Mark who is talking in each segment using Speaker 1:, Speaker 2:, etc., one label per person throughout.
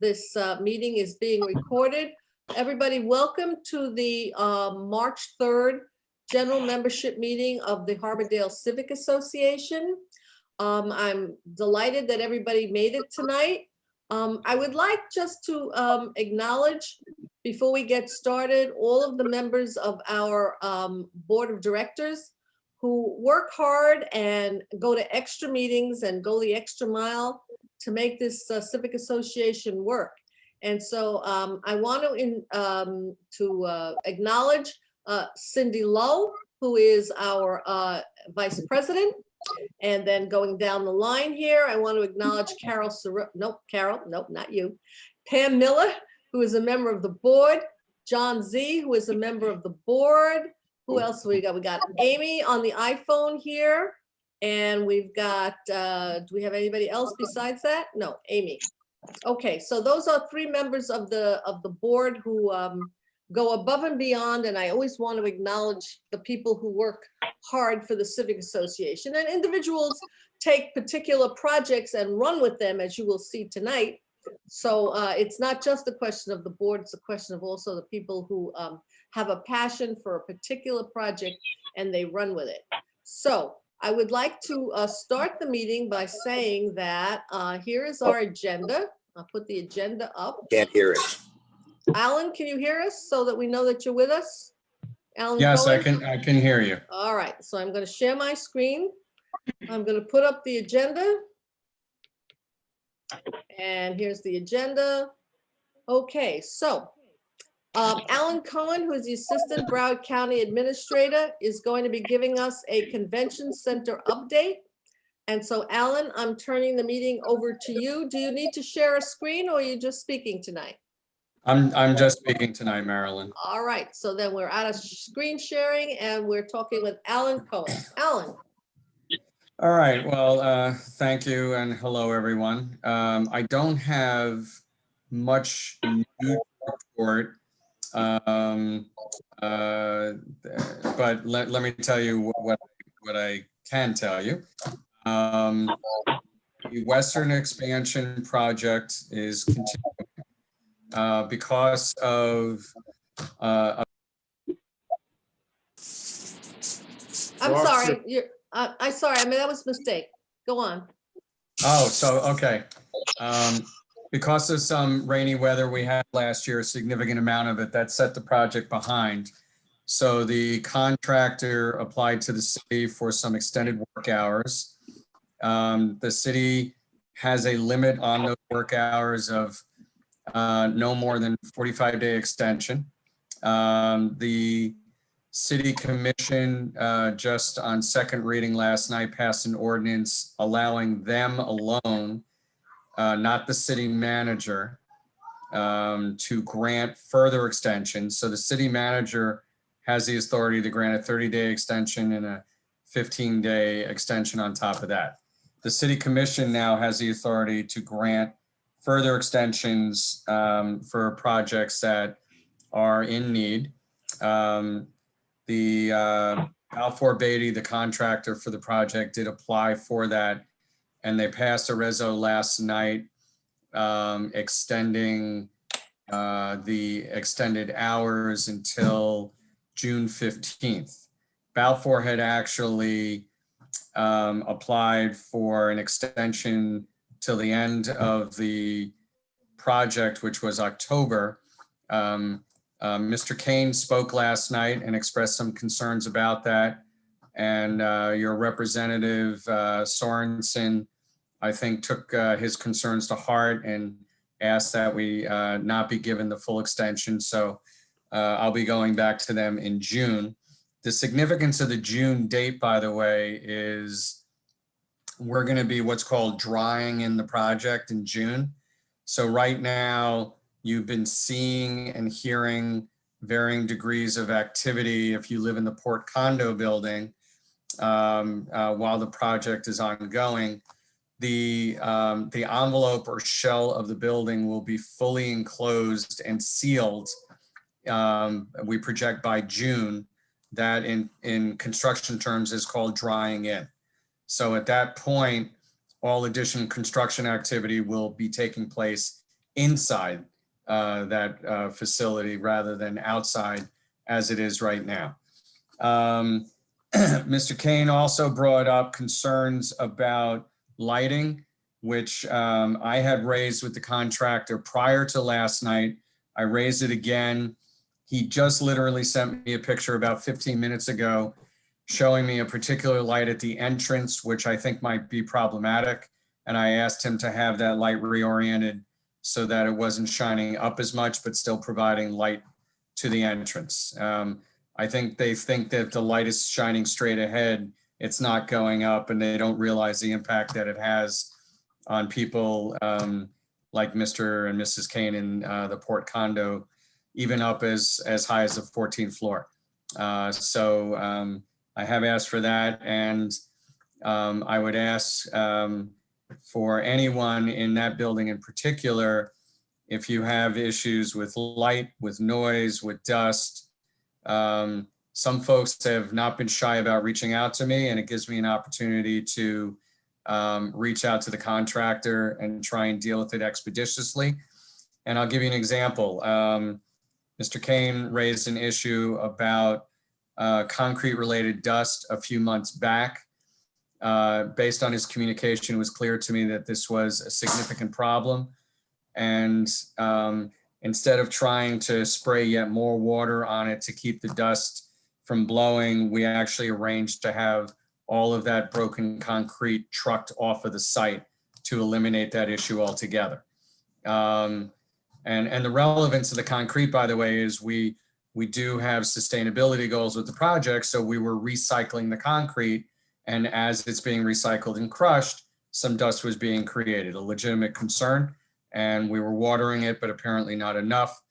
Speaker 1: This meeting is being recorded. Everybody, welcome to the March 3rd General Membership Meeting of the Harbordale Civic Association. I'm delighted that everybody made it tonight. I would like just to acknowledge, before we get started, all of the members of our Board of Directors who work hard and go to extra meetings and go the extra mile to make this Civic Association work. And so I want to acknowledge Cindy Lowe, who is our Vice President. And then going down the line here, I want to acknowledge Carol, nope, not you. Pam Miller, who is a member of the board. John Z, who is a member of the board. Who else we got? We got Amy on the iPhone here. And we've got, do we have anybody else besides that? No, Amy. Okay, so those are three members of the board who go above and beyond, and I always want to acknowledge the people who work hard for the Civic Association. And individuals take particular projects and run with them, as you will see tonight. So it's not just a question of the board, it's a question of also the people who have a passion for a particular project and they run with it. So I would like to start the meeting by saying that here is our agenda. I'll put the agenda up.
Speaker 2: Can't hear it.
Speaker 1: Alan, can you hear us so that we know that you're with us? Alan
Speaker 3: Yes,
Speaker 1: Cohen?
Speaker 3: I can hear you.
Speaker 1: All right, so I'm going to share my screen. I'm going to put up the agenda. And here's the agenda. Okay, so Alan Cohen, who is the Assistant Broward County Administrator, is going to be giving us a convention center update. And so Alan, I'm turning the meeting over to you. Do you need to share a screen or are you just speaking tonight?
Speaker 3: I'm just speaking tonight, Marilyn.
Speaker 1: All right, so then we're out of screen sharing and we're talking with Alan Cohen. Alan.
Speaker 3: All right, well, thank you and hello, everyone. I don't have much new to report, but let me tell you what I can tell you. The Western Expansion Project is continuing because of
Speaker 1: I'm sorry. I'm sorry. I mean, that was a mistake. Go on.
Speaker 3: Oh, so, okay. Because of some rainy weather we had last year, a significant amount of it, that set the project behind. So the contractor applied to the city for some extended work hours. The city has a limit on those work hours of no more than 45-day extension. The City Commission just on second reading last night passed an ordinance allowing them alone, not the city manager, to grant further extensions. So the city manager has the authority to grant a 30-day extension and a 15-day extension on top of that. The City Commission now has the authority to grant further extensions for projects that are in need. The Balfour Beatty, the contractor for the project, did apply for that, and they passed a reso last night extending the extended hours until June 15th. Balfour had actually applied for an extension till the end of the project, which was October. Mr. Kane spoke last night and expressed some concerns about that. And your representative, Sorensen, I think took his concerns to heart and asked that we not be given the full extension. So I'll be going back to them in June. The significance of the June date, by the way, is we're going to be what's called drying in the project in June. So right now, you've been seeing and hearing varying degrees of activity if you live in the Port Condo building while the project is ongoing. The envelope or shell of the building will be fully enclosed and sealed. We project by June. That in construction terms is called drying in. So at that point, all additional construction activity will be taking place inside that facility rather than outside as it is right now. Mr. Kane also brought up concerns about lighting, which I had raised with the contractor prior to last night. I raised it again. He just literally sent me a picture about 15 minutes ago showing me a particular light at the entrance, which I think might be problematic. And I asked him to have that light reoriented so that it wasn't shining up as much, but still providing light to the entrance. I think they think that if the light is shining straight ahead, it's not going up, and they don't realize the impact that it has on people like Mr. and Mrs. Kane in the Port Condo, even up as high as the 14th floor. So I have asked for that, and I would ask for anyone in that building in particular, if you have issues with light, with noise, with dust. Some folks have not been shy about reaching out to me, and it gives me an opportunity to reach out to the contractor and try and deal with it expeditiously. And I'll give you an example. Mr. Kane raised an issue about concrete related dust a few months back. Based on his communication, it was clear to me that this was a significant problem. And instead of trying to spray yet more water on it to keep the dust from blowing, we actually arranged to have all of that broken concrete trucked off of the site to eliminate that issue altogether. And the relevance of the concrete, by the way, is we do have sustainability goals with the project. So we were recycling the concrete, and as it's being recycled and crushed, some dust was being created, a legitimate concern. And we were watering it, but apparently not enough.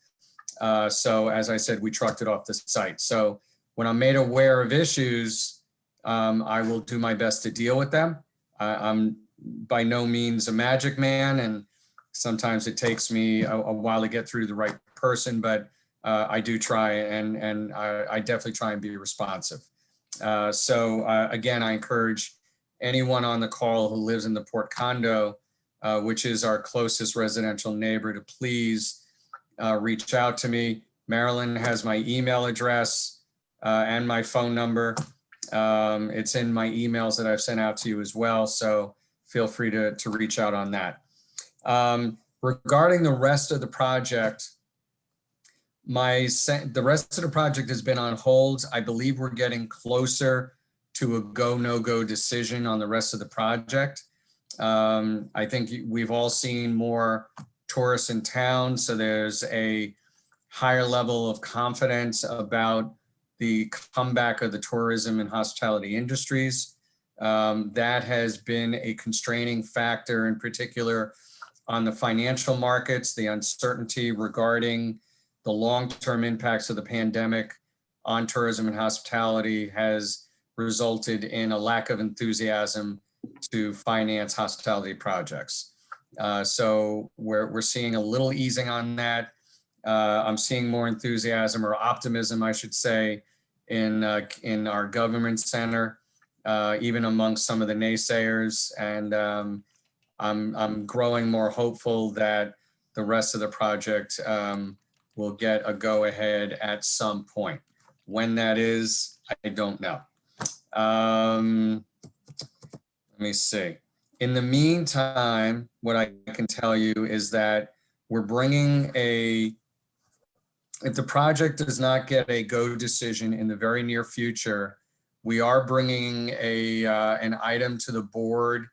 Speaker 3: So as I said, we trucked it off the site. So when I'm made aware of issues, I will do my best to deal with them. I'm by no means a magic man, and sometimes it takes me a while to get through the right person, but I do try, and I definitely try and be responsive. So again, I encourage anyone on the call who lives in the Port Condo, which is our closest residential neighbor, to please reach out to me. Marilyn has my email address and my phone number. It's in my emails that I've sent out to you as well, so feel free to reach out on that. Regarding the rest of the project, the rest of the project has been on hold. I believe we're getting closer to a go, no-go decision on the rest of the project. I think we've all seen more tourists in town, so there's a higher level of confidence about the comeback of the tourism and hospitality industries. That has been a constraining factor, in particular on the financial markets. The uncertainty regarding the long-term impacts of the pandemic on tourism and hospitality has resulted in a lack of enthusiasm to finance hospitality projects. So we're seeing a little easing on that. I'm seeing more enthusiasm, or optimism, I should say, in our government center, even amongst some of the naysayers. And I'm growing more hopeful that the rest of the project will get a go ahead at some point. When that is, I don't know. Let me see. In the meantime, what I can tell you is that we're bringing if the project does not get a go decision in the very near future, we are bringing an item to the board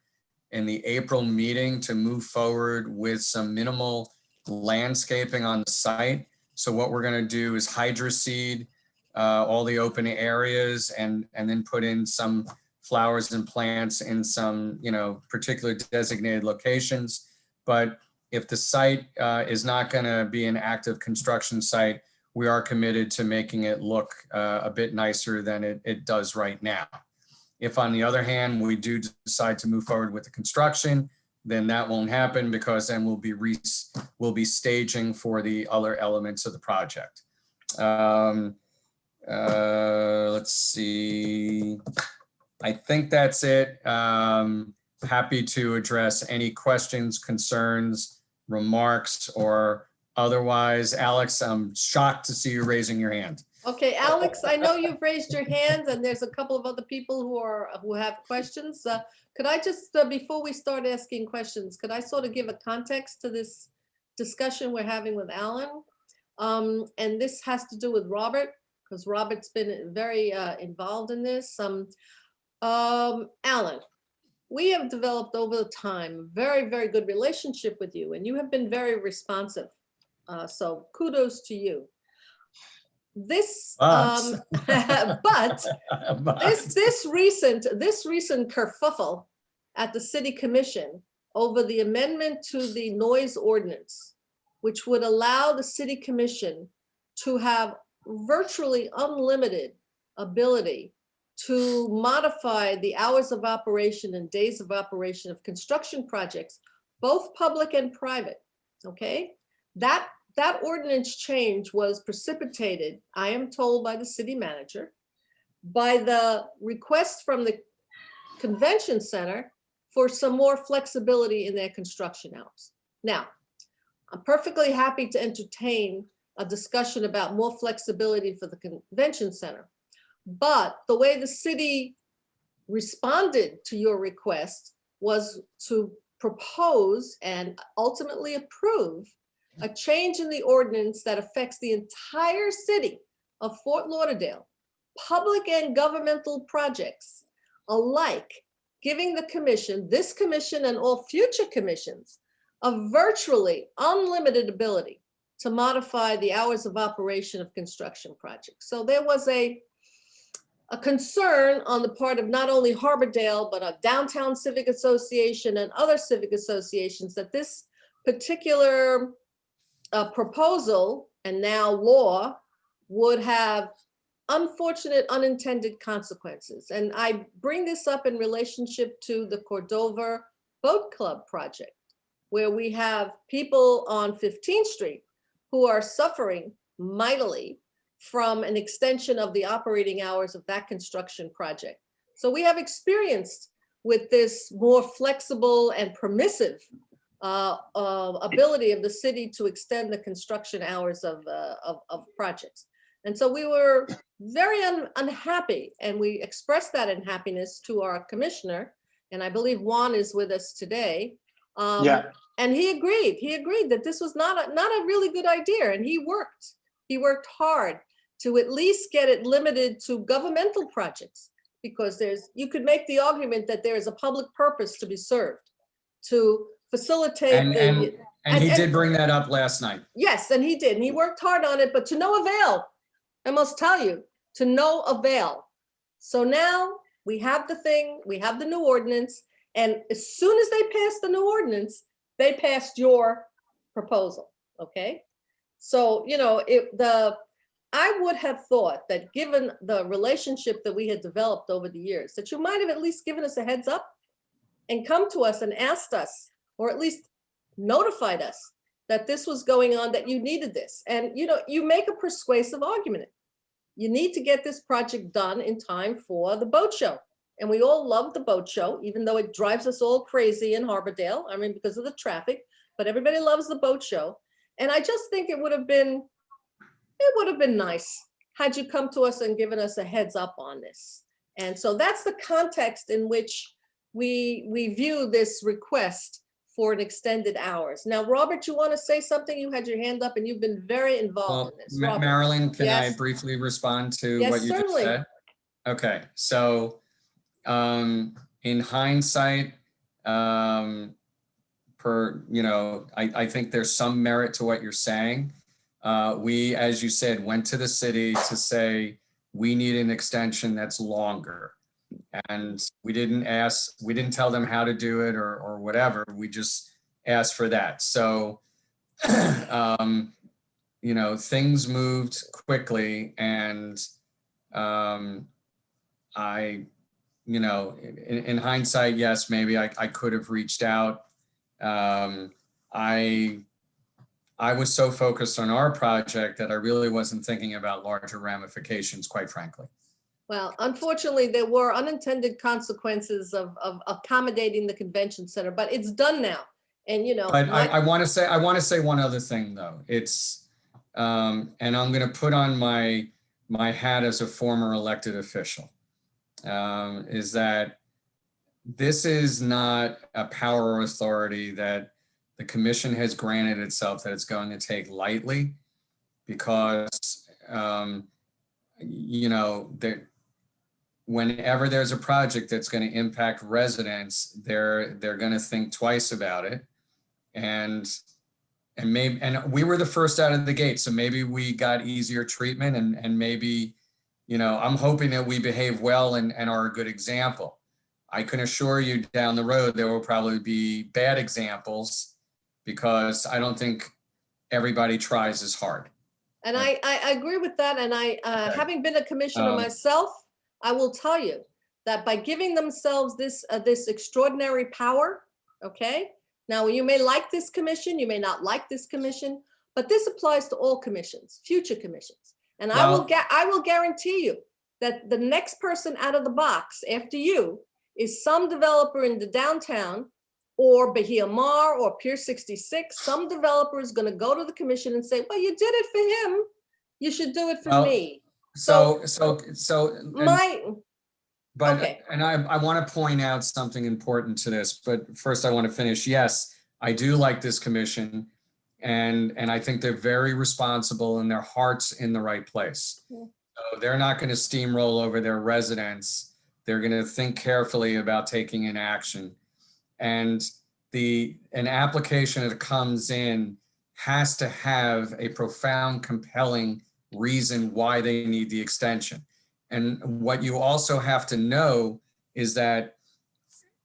Speaker 3: in the April meeting to move forward with some minimal landscaping on the site. So what we're going to do is hydroseed all the open areas and then put in some flowers and plants in some, particular designated locations. But if the site is not going to be an active construction site, we are committed to making it look a bit nicer than it does right now. If, on the other hand, we do decide to move forward with the construction, then that won't happen, because then we'll be staging for the other elements of the project. Let's see. I think that's it. Happy to address any questions, concerns remarks or otherwise? Alex, I'm shocked to see you raising your hand.
Speaker 1: Okay, Alex, I know you've raised your hands and there's a couple of other people who have questions. Could I just, before we start asking questions, could I sort of give a context to this discussion we're having with Alan? And this has to do with Robert, because Robert's been very involved in this. Alan, we have developed over the time a very, very good relationship with you, and you have been very responsive. So kudos to you. This, but this recent kerfuffle at the city commission over the amendment to the noise ordinance, which would allow the city commission to have virtually unlimited ability to modify the hours of operation and days of operation of construction projects, both public and private, okay? That ordinance change was precipitated, I am told by the city manager, by the request from the convention center for some more flexibility in their construction hours. Now, I'm perfectly happy to entertain a discussion about more flexibility for the convention center. But the way the city responded to your request was to propose and ultimately approve a change in the ordinance that affects the entire city of Fort Lauderdale, public and governmental projects alike, giving the commission, this commission and all future commissions, a virtually unlimited ability to modify the hours of operation of construction projects. So there was a concern on the part of not only Harbordale, but a Downtown Civic Association and other civic associations that this particular proposal and now law would have unfortunate unintended consequences. And I bring this up in relationship to the Cordova Boat Club project, where we have people on 15th Street who are suffering mightily from an extension of the operating hours of that construction project. So we have experienced with this more flexible and permissive ability of the city to extend the construction hours of projects. And so we were very unhappy, and we expressed that unhappiness to our commissioner, and I believe Juan is with us today. And he agreed that this was not a really good idea, and he worked hard to at least get it limited to governmental projects, because you could make the argument that there is a public purpose to be served, to facilitate.
Speaker 3: And he did bring that up last night.
Speaker 1: Yes, and he did, and he worked hard on it, but to no avail. I must tell you, to no avail. So now we have the thing, we have the new ordinance, and as soon as they passed the new ordinance, they passed your proposal, okay? So, you know, I would have thought that given the relationship that we had developed over the years, that you might have at least given us a heads up and come to us and asked us, or at least notified us that this was going on, that you needed this. And, you know, you make a persuasive argument. You need to get this project done in time for the boat show. And we all love the boat show, even though it drives us all crazy in Harbordale. I mean, because of the traffic, but everybody loves the boat show. And I just think it would have been nice had you come to us and given us a heads up on this. And so that's the context in which we view this request for an extended hours. Now, Robert, you want to say something? You had your hand up and you've been very involved in this.
Speaker 3: Marilyn, can I
Speaker 1: Yes.
Speaker 3: briefly respond to
Speaker 1: Yes,
Speaker 3: what you
Speaker 1: certainly.
Speaker 3: just said? Okay, so in hindsight, I think there's some merit to what you're saying. We, as you said, went to the city to say, we need an extension that's longer. And we didn't tell them how to do it or whatever. We just asked for that. So, things moved quickly, and in hindsight, yes, maybe I could have reached out. I was so focused on our project that I really wasn't thinking about larger ramifications, quite frankly.
Speaker 1: Well, unfortunately, there were unintended consequences of accommodating the convention center, but it's done now. And, you know,
Speaker 3: But I want to say one other thing though. It's, and I'm going to put on my hat as a former elected official, is that this is not a power or authority that the commission has granted itself that it's going to take lightly, because, you know, whenever there's a project that's going to impact residents, they're going to think twice about it. And we were the first out of the gate, so maybe we got easier treatment, and maybe, you know, I'm hoping that we behave well and are a good example. I can assure you down the road, there will probably be bad examples, because I don't think everybody tries as hard.
Speaker 1: And I agree with that. And having been a commissioner myself, I will tell you that by giving themselves this extraordinary power, okay? Now, you may like this commission, you may not like this commission, but this applies to all commissions, future commissions. And I will guarantee you that the next person out of the box after you is some developer in the downtown, or Bahia Mar, or Pier 66. Some developer is going to go to the commission and say, well, you did it for him, you should do it for me. And
Speaker 3: I want to point out something important to this, but first I want to finish. Yes, I do like this commission, and I think they're very responsible and their heart's in the right place.
Speaker 1: Yeah.
Speaker 3: So they're not going to steamroll over their residents. They're going to think carefully about taking an action. And an application that comes in has to have a profound, compelling reason why they need the extension. And what you also have to know is that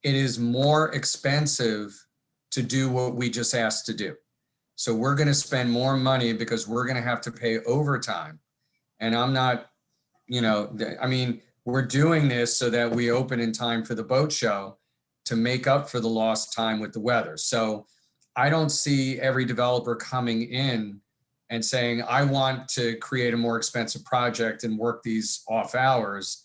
Speaker 3: it is more expensive to do what we just asked to do. So we're going to spend more money because we're going to have to pay overtime. And I'm not, you know, I mean, we're doing this so that we open in time for the boat show to make up for the lost time with the weather. So I don't see every developer coming in and saying, I want to create a more expensive project and work these off hours.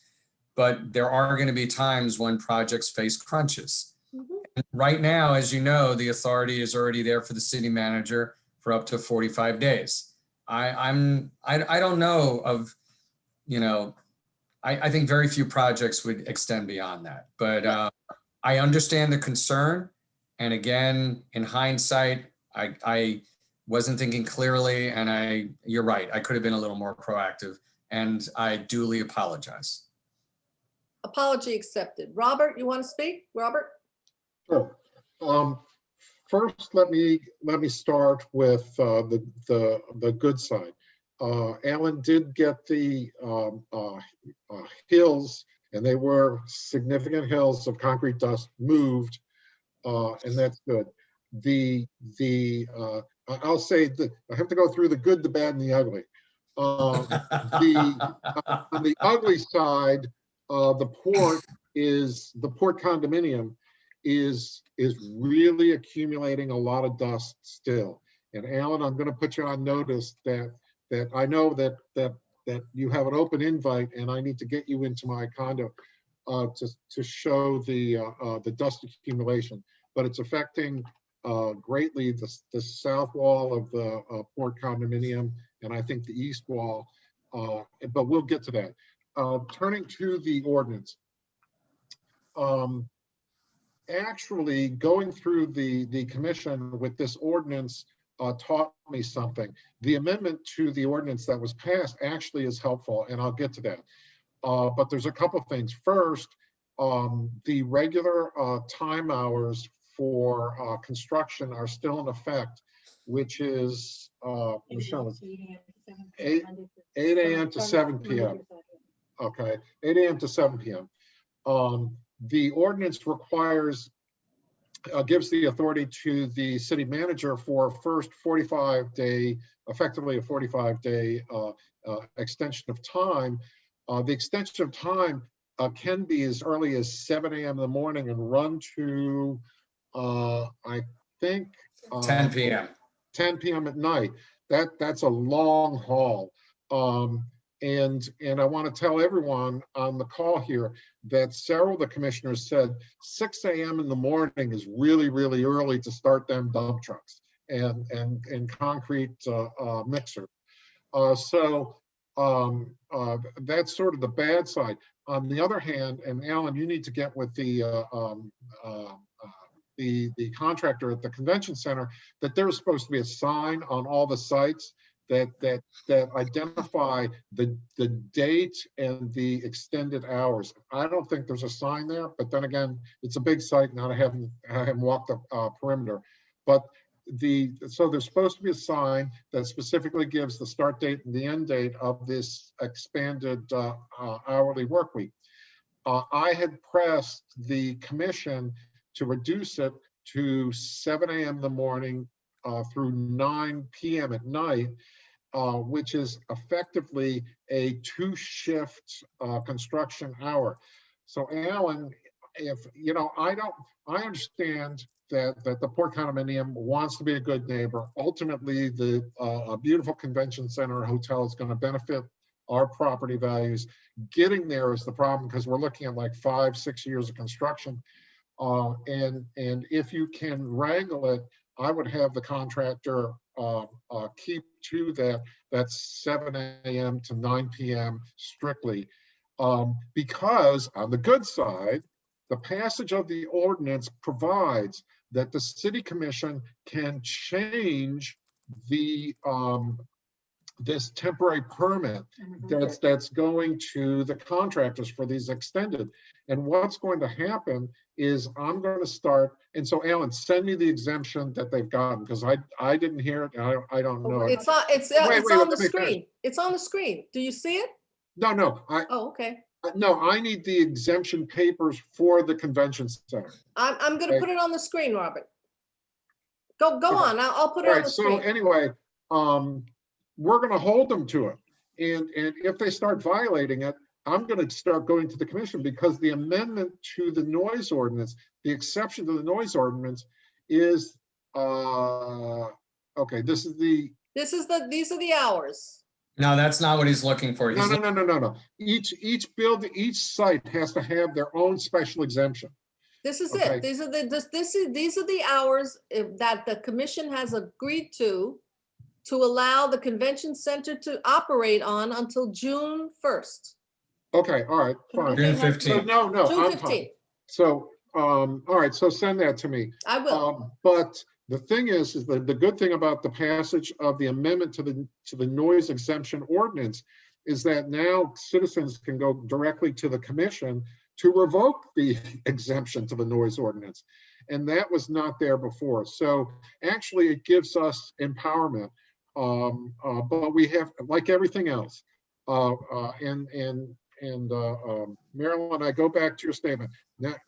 Speaker 3: But there are going to be times when projects face crunches. Mm-hmm. Right now, as you know, the authority is already there for the city manager for up to 45 days. I don't know of, you know, I think very few projects would extend beyond that. But I understand the concern. And again, in hindsight, I wasn't thinking clearly, and you're right, I could have been a little more proactive, and I duly apologize.
Speaker 1: Apology accepted. Robert, you want to speak? Robert?
Speaker 2: Sure. First, let me start with the good side. Alan did get the hills, and they were significant hills of concrete dust moved, and that's good. I'll say that I have to go through the good, the bad, and the ugly. On the ugly side, the port condominium is really accumulating a lot of dust still. And Alan, I'm going to put you on notice that I know that you have an open invite, and I need to get you into my condo to show the dust accumulation. But it's affecting greatly the south wall of the port condominium, and I think the east wall. But we'll get to that. Turning to the ordinance. Actually, going through the commission with this ordinance taught me something. The amendment to the ordinance that was passed actually is helpful, and I'll get to that. But there's a couple things. First, the regular time hours for construction are still in effect, which is Michelle, 8 a.m. to 7 p.m. Okay, 8 a.m. to 7 p.m. The ordinance requires, gives the authority to the city manager for first 45-day, effectively a 45-day extension of time. The extension of time can be as early as 7 a.m. in the morning and run to, I think,
Speaker 3: 10 p.m.
Speaker 2: 10 p.m. at night. That's a long haul. And I want to tell everyone on the call here that several of the commissioners said 6 a.m. in the morning is really, really early to start them dump trucks and concrete mixer. So that's sort of the bad side. On the other hand, and Alan, you need to get with the contractor at the convention center, that there's supposed to be a sign on all the sites that identify the date and the extended hours. I don't think there's a sign there, but then again, it's a big site, and I haven't walked the perimeter. But so there's supposed to be a sign that specifically gives the start date and the end date of this expanded hourly work week. I had pressed the commission to reduce it to 7 a.m. in the morning through 9 p.m. at night, which is effectively a 2-shift construction hour. So Alan, if you know, I understand that the Port Condominium wants to be a good neighbor. Ultimately, a beautiful convention center hotel is going to benefit our property values. Getting there is the problem, because we're looking at like 5-6 years of construction. And if you can wrangle it, I would have the contractor keep to that 7 a.m. to 9 p.m. strictly, because on the good side, the passage of the ordinance provides that the city commission can change the this temporary permit that's going to the contractors for these extended. And what's going to happen is I'm going to start, and so Alan, send me the exemption that they've gotten, because I didn't hear it, and I don't know it.
Speaker 1: It's on the screen. It's on the screen. Do you see it?
Speaker 2: No.
Speaker 1: Oh, okay.
Speaker 2: No, I need the exemption papers for the convention center.
Speaker 1: I'm going to put it on the screen, Robert. Go on. I'll put it on the screen.
Speaker 2: So anyway, we're going to hold them to it. And if they start violating it, I'm going to start going to the commission, because the amendment to the noise ordinance, the exception to the noise ordinance is, okay, these are
Speaker 1: the hours.
Speaker 3: No, that's not what he's looking for.
Speaker 2: No. Each site has to have their own special exemption.
Speaker 1: This is
Speaker 2: Okay.
Speaker 1: it. These are the hours that the commission has agreed to allow the convention center to operate on until June 1st.
Speaker 2: Okay, all right, fine.
Speaker 3: June 15th.
Speaker 2: No,
Speaker 1: June
Speaker 2: I'm
Speaker 1: 15th.
Speaker 2: fine. So, all right, so send that to me.
Speaker 1: I will.
Speaker 2: But the thing is the good thing about the passage of the amendment to the noise exemption ordinance is that now citizens can go directly to the commission to revoke the exemption to the noise ordinance. And that was not there before. So actually it gives us empowerment, but we have, like everything else, Marilyn, I go back to your statement.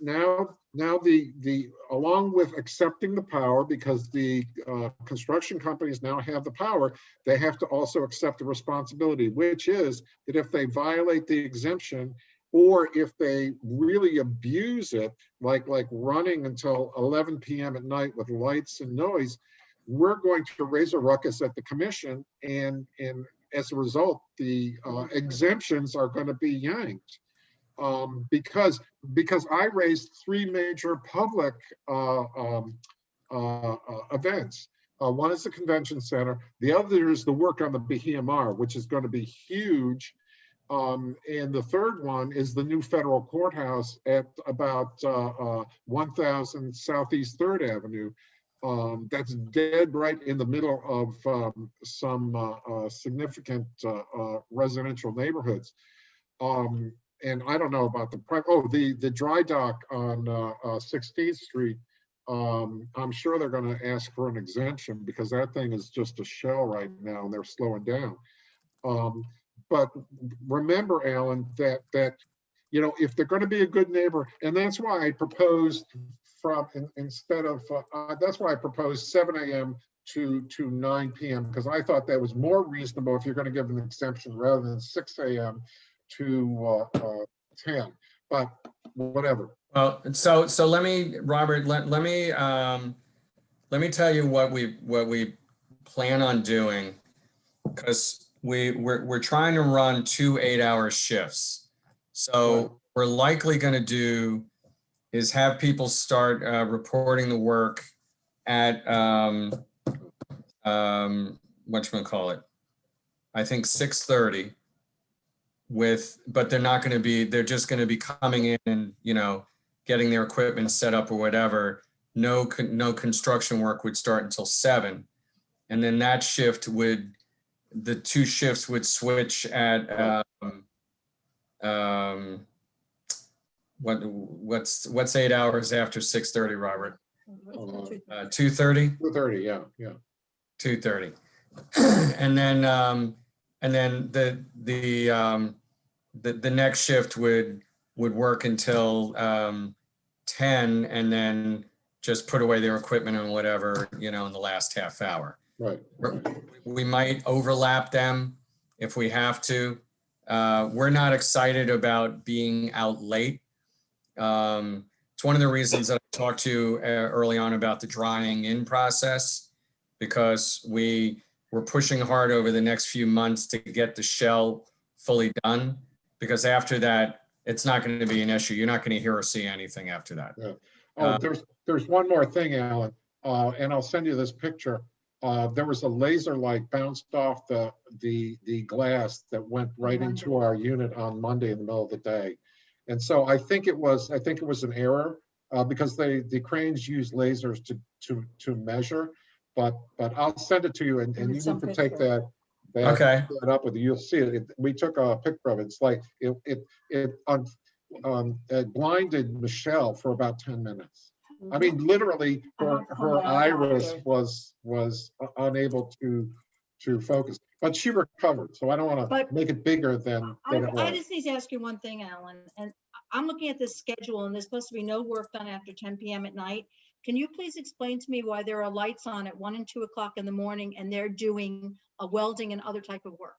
Speaker 2: Now the along with accepting the power, because the construction companies now have the power, they have to also accept the responsibility, which is that if they violate the exemption, or if they really abuse it, like running until 11 p.m. at night with lights and noise, we're going to raise a ruckus at the commission, and as a result, the exemptions are going to be yanked, because I raised 3 major public events. One is the convention center. The other is the work on the BHMR, which is going to be huge. And the third one is the new federal courthouse at about 1000 Southeast 3rd Avenue. That's dead right in the middle of some significant residential neighborhoods. And I don't know about the dry dock on 16th Street. I'm sure they're going to ask for an exemption, because that thing is just a shell right now, and they're slowing down. But remember, Alan, that you know, if they're going to be a good neighbor, and that's why I proposed that's why I proposed 7 a.m. to 9 p.m. because I thought that was more reasonable if you're going to give an exemption, rather than 6 a.m. to 10. But whatever.
Speaker 3: Well, so let me, Robert, let me tell you what we plan on doing, because we're trying to run 2 8-hour shifts. So we're likely going to do is have people start reporting the work at whatchamacallit, I think 6:30 but they're not going to be, they're just going to be coming in and, getting their equipment set up or whatever. No construction work would start until 7. And then that shift the 2 shifts would switch at, what's 8 hours after 6:30, Robert? 2:30?
Speaker 2: 2:30, yeah.
Speaker 3: 2:30. And then the next shift would work until 10, and then just put away their equipment and whatever, in the last half hour.
Speaker 2: Right.
Speaker 3: We might overlap them if we have to. We're not excited about being out late. It's one of the reasons that I talked to you early on about the drying in process, because we're pushing hard over the next few months to get the shell fully done, because after that, it's not going to be an issue. You're not going to hear or see anything after that.
Speaker 2: Yeah. There's one more thing, Alan, and I'll send you this picture. There was a laser light bounced off the glass that went right into our unit on Monday in the middle of the day. And so I think it was an error because the cranes use lasers to measure, but I'll send it to you and you can take that up with you. You'll see it. We took a picture of it. It's like it blinded Michelle for about 10 minutes. I mean, literally her iris was unable to focus, but she recovered. So I don't want to make it bigger than it was.
Speaker 4: I just need to ask you one thing, Alan, and I'm looking at this schedule and there's supposed to be no work done after 10 p.m. at night. Can you please explain to me why there are lights on at 1 and 2 o'clock in the morning and they're doing a welding and other type of work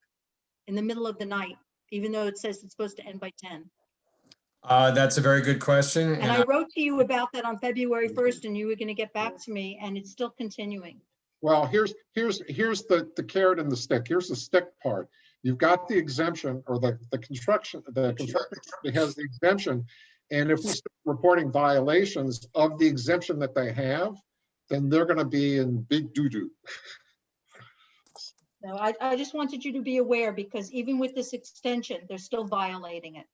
Speaker 4: in the middle of the night, even though it says it's supposed to end by 10?
Speaker 3: That's a very good question.
Speaker 4: And I wrote to you about that on February 1st and you were going to get back to me, and it's still continuing.
Speaker 2: Well, here's the carrot and the stick. Here's the stick part. You've got the exemption, or the construction has the exemption. And if we start reporting violations of the exemption that they have, then they're going to be in big doo-doo.
Speaker 4: No, I just wanted you to be aware, because even with this extension, they're still violating it.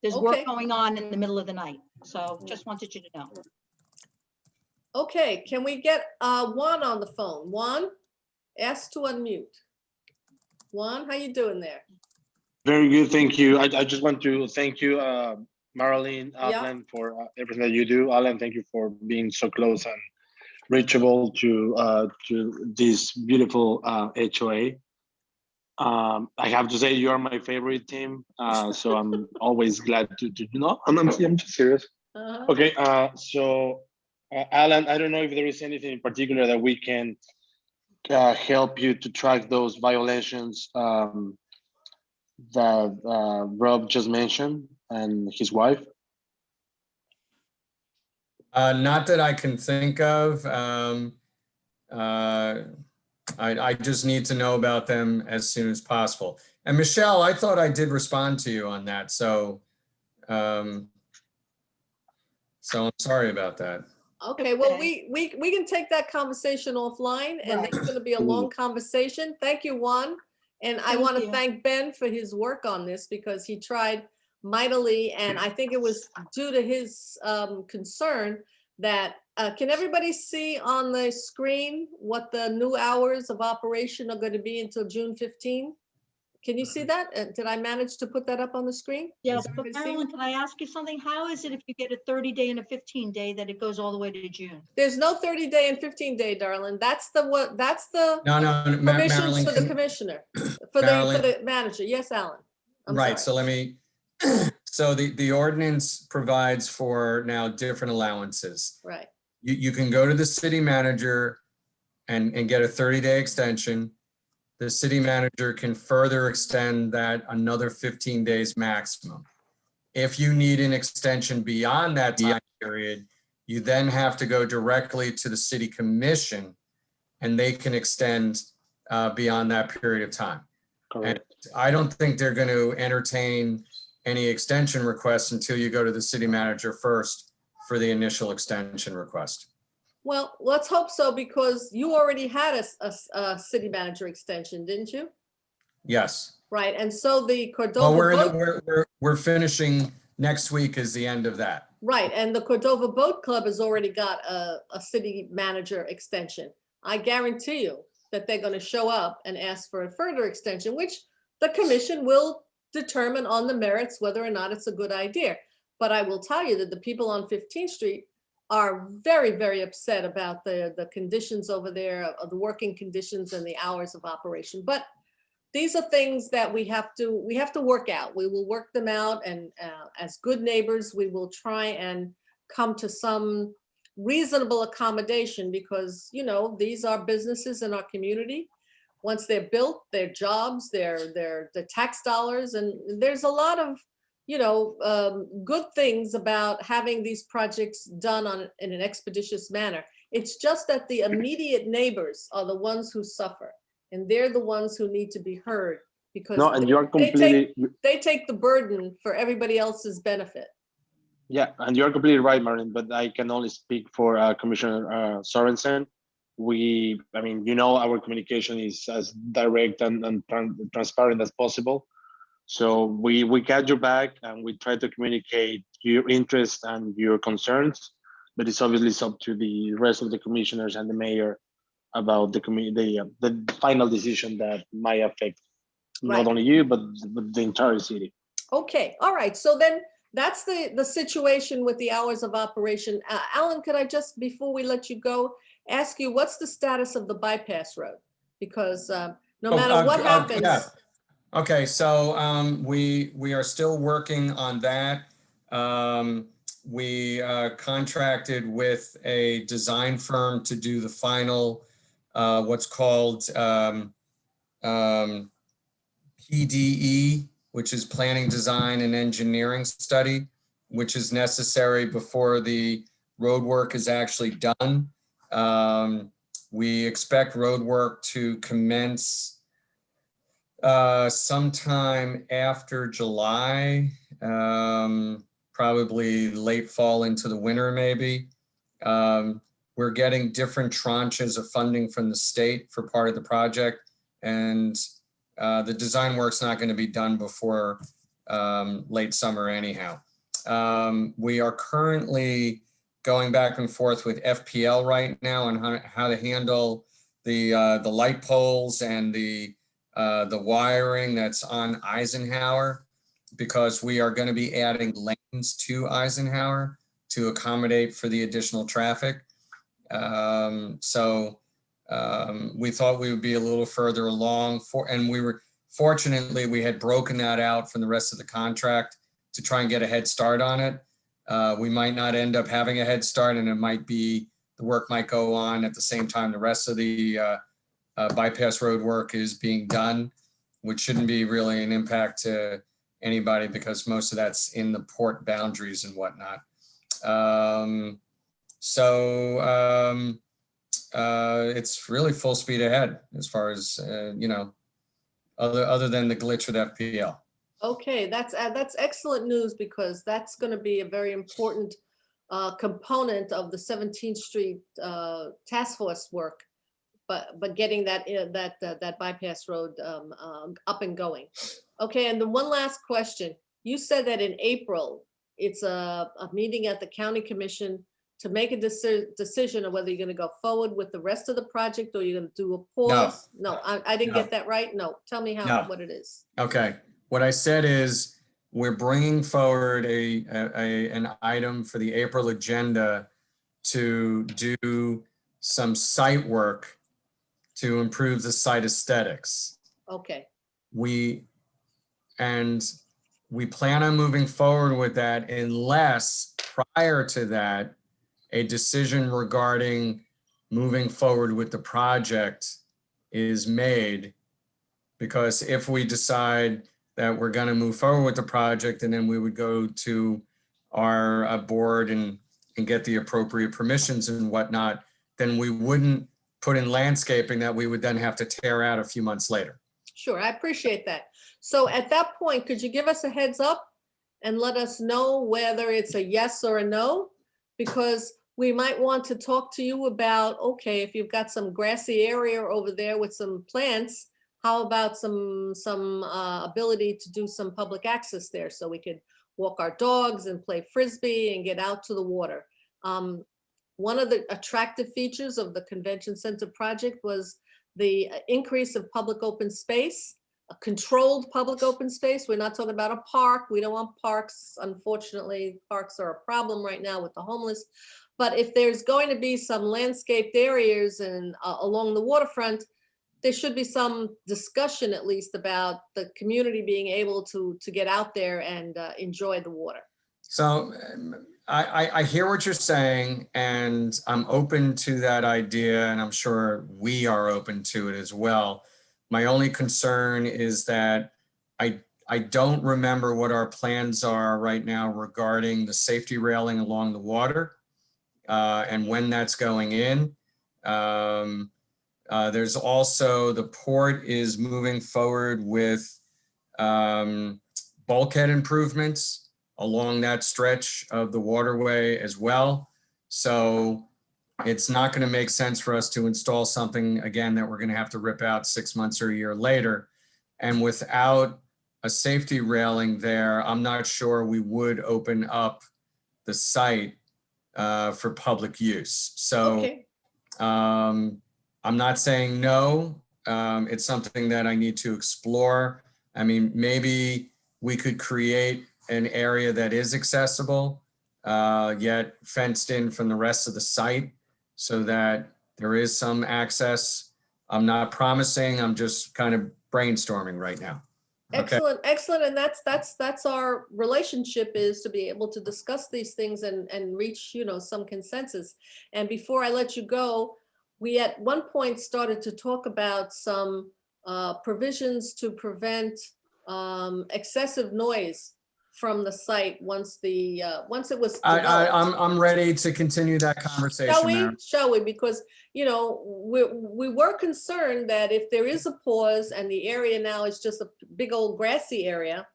Speaker 4: There's work going on in the middle of the night. So just wanted you to know.
Speaker 1: Okay, can we get Juan on the phone? Juan, ask to unmute. Juan, how you doing there?
Speaker 5: Very good, thank you. I just want to thank you, Marilyn, Alan, for everything that you do. Alan, thank you for being so close and reachable to this beautiful HOA. I have to say you are my favorite team, so I'm always glad to I'm just serious. Okay, so Alan, I don't know if there is anything in particular that we can help you to track those violations that Rob just mentioned and his wife.
Speaker 3: Not that I can think of. I just need to know about them as soon as possible. And Michelle, I thought I did respond to you on that. So I'm sorry about that.
Speaker 1: Okay, well, we can take that conversation offline, and it's going to be a long conversation. Thank you, Juan. And I want to thank Ben for his work on this, because he tried mightily, and I think it was due to his concern that, can everybody see on the screen what the new hours of operation are going to be until June 15? Can you see that? Did I manage to put that up on the screen?
Speaker 4: Yes, but Marilyn, can I ask you something? How is it if you get a 30-day and a 15-day that it goes all the way to June?
Speaker 1: There's no 30-day and 15-day, darling. That's the
Speaker 3: No,
Speaker 1: permissions
Speaker 3: Marilyn,
Speaker 1: for the commissioner, for the manager. Yes, Alan.
Speaker 3: Right. So let me. So the ordinance provides for now different allowances.
Speaker 1: Right.
Speaker 3: You can go to the city manager and get a 30-day extension. The city manager can further extend that another 15 days maximum. If you need an extension beyond that time period, you then have to go directly to the city commission, and they can extend beyond that period of time.
Speaker 5: Correct.
Speaker 3: I don't think they're going to entertain any extension requests until you go to the city manager first for the initial extension request.
Speaker 1: Well, let's hope so, because you already had a city manager extension, didn't you?
Speaker 3: Yes.
Speaker 1: Right, and so the
Speaker 3: Well,
Speaker 1: Cordova
Speaker 3: we're finishing next week is the end of that.
Speaker 1: right, and the Cordova Boat Club has already got a city manager extension. I guarantee you that they're going to show up and ask for a further extension, which the commission will determine on the merits whether or not it's a good idea. But I will tell you that the people on 15th Street are very, very upset about the conditions over there, the working conditions and the hours of operation. But these are things that we have to work out. We will work them out, and as good neighbors, we will try and come to some reasonable accommodation, because, you know, these are businesses in our community. Once they're built, they're jobs, they're the tax dollars, and there's a lot of, you know, good things about having these projects done in an expeditious manner. It's just that the immediate neighbors are the ones who suffer, and they're the ones who need to be heard, because
Speaker 5: No, and you are completely,
Speaker 1: they take the burden for everybody else's benefit.
Speaker 5: yeah, and you're completely right, Marin, but I can only speak for Commissioner Sorensen. I mean, you know, our communication is as direct and transparent as possible. So we got your back, and we try to communicate your interest and your concerns, but it's obviously up to the rest of the commissioners and the mayor about the final decision that might affect
Speaker 1: Right.
Speaker 5: not only you, but the entire city.
Speaker 1: Okay, all right, so then that's the situation with the hours of operation. Alan, could I just, before we let you go, ask you, what's the status of the bypass road? Because no matter what happens.
Speaker 3: Yeah. Okay, so we are still working on that. We contracted with a design firm to do the final, what's called PDE, which is Planning, Design, and Engineering Study, which is necessary before the road work is actually done. We expect road work to commence sometime after July, probably late fall into the winter, maybe. We're getting different tranches of funding from the state for part of the project, and the design work's not going to be done before late summer anyhow. We are currently going back and forth with FPL right now on how to handle the light poles and the wiring that's on Eisenhower, because we are going to be adding lanes to Eisenhower to accommodate for the additional traffic. We thought we would be a little further along, fortunately, we had broken that out from the rest of the contract to try and get a head start on it. We might not end up having a head start, and it might be, the work might go on at the same time the rest of the bypass road work is being done, which shouldn't be really an impact to anybody because most of that's in the port boundaries and whatnot. It's really full speed ahead as far as, you know, other than the glitch with FPL.
Speaker 1: Okay, that's excellent news, because that's going to be a very important component of the 17th Street task force work, but getting that bypass road up and going. Okay, and the one last question. You said that in April, it's a meeting at the county commission to make a decision of whether you're going to go forward with the rest of the project, or you're going to do a pause. No, I didn't
Speaker 3: No.
Speaker 1: get that right. No, tell me what it is.
Speaker 3: Okay, what I said is we're bringing forward an item for the April agenda to do some site work to improve the site aesthetics.
Speaker 1: Okay,
Speaker 3: We plan on moving forward with that unless prior to that, a decision regarding moving forward with the project is made. Because if we decide that we're going to move forward with the project, and then we would go to our board and get the appropriate permissions and whatnot, then we wouldn't put in landscaping that we would then have to tear out a few months later.
Speaker 1: Sure, I appreciate that. So at that point, could you give us a heads up and let us know whether it's a yes or a no? Because we might want to talk to you about, okay, if you've got some grassy area over there with some plants, how about some ability to do some public access there so we could walk our dogs and play Frisbee and get out to the water. One of the attractive features of the convention center project was the increase of public open space, a controlled public open space. We're not talking about a park. We don't want parks. Unfortunately, parks are a problem right now with the homeless. But if there's going to be some landscaped areas and along the waterfront, there should be some discussion at least about the community being able to get out there and enjoy the water.
Speaker 3: So I hear what you're saying, and I'm open to that idea, and I'm sure we are open to it as well. My only concern is that I don't remember what our plans are right now regarding the safety railing along the water and when that's going in. There's also the port is moving forward with bulkhead improvements along that stretch of the waterway as well. So it's not going to make sense for us to install something again that we're going to have to rip out 6 months or a year later. And without a safety railing there, I'm not sure we would open up the site for public use. So
Speaker 1: Okay.
Speaker 3: I'm not saying no. It's something that I need to explore. I mean, maybe we could create an area that is accessible, yet fenced in from the rest of the site so that there is some access. I'm not promising, I'm just kind of brainstorming right now. Okay.
Speaker 1: Excellent, excellent. And that's our relationship, is to be able to discuss these things and reach, some consensus. And before I let you go, we at one point started to talk about some provisions to prevent excessive noise from the site once it was developed.
Speaker 3: I'm ready to continue that conversation.
Speaker 1: Shall we? Because, we were concerned that if there is a pause and the area now is just a big old grassy area,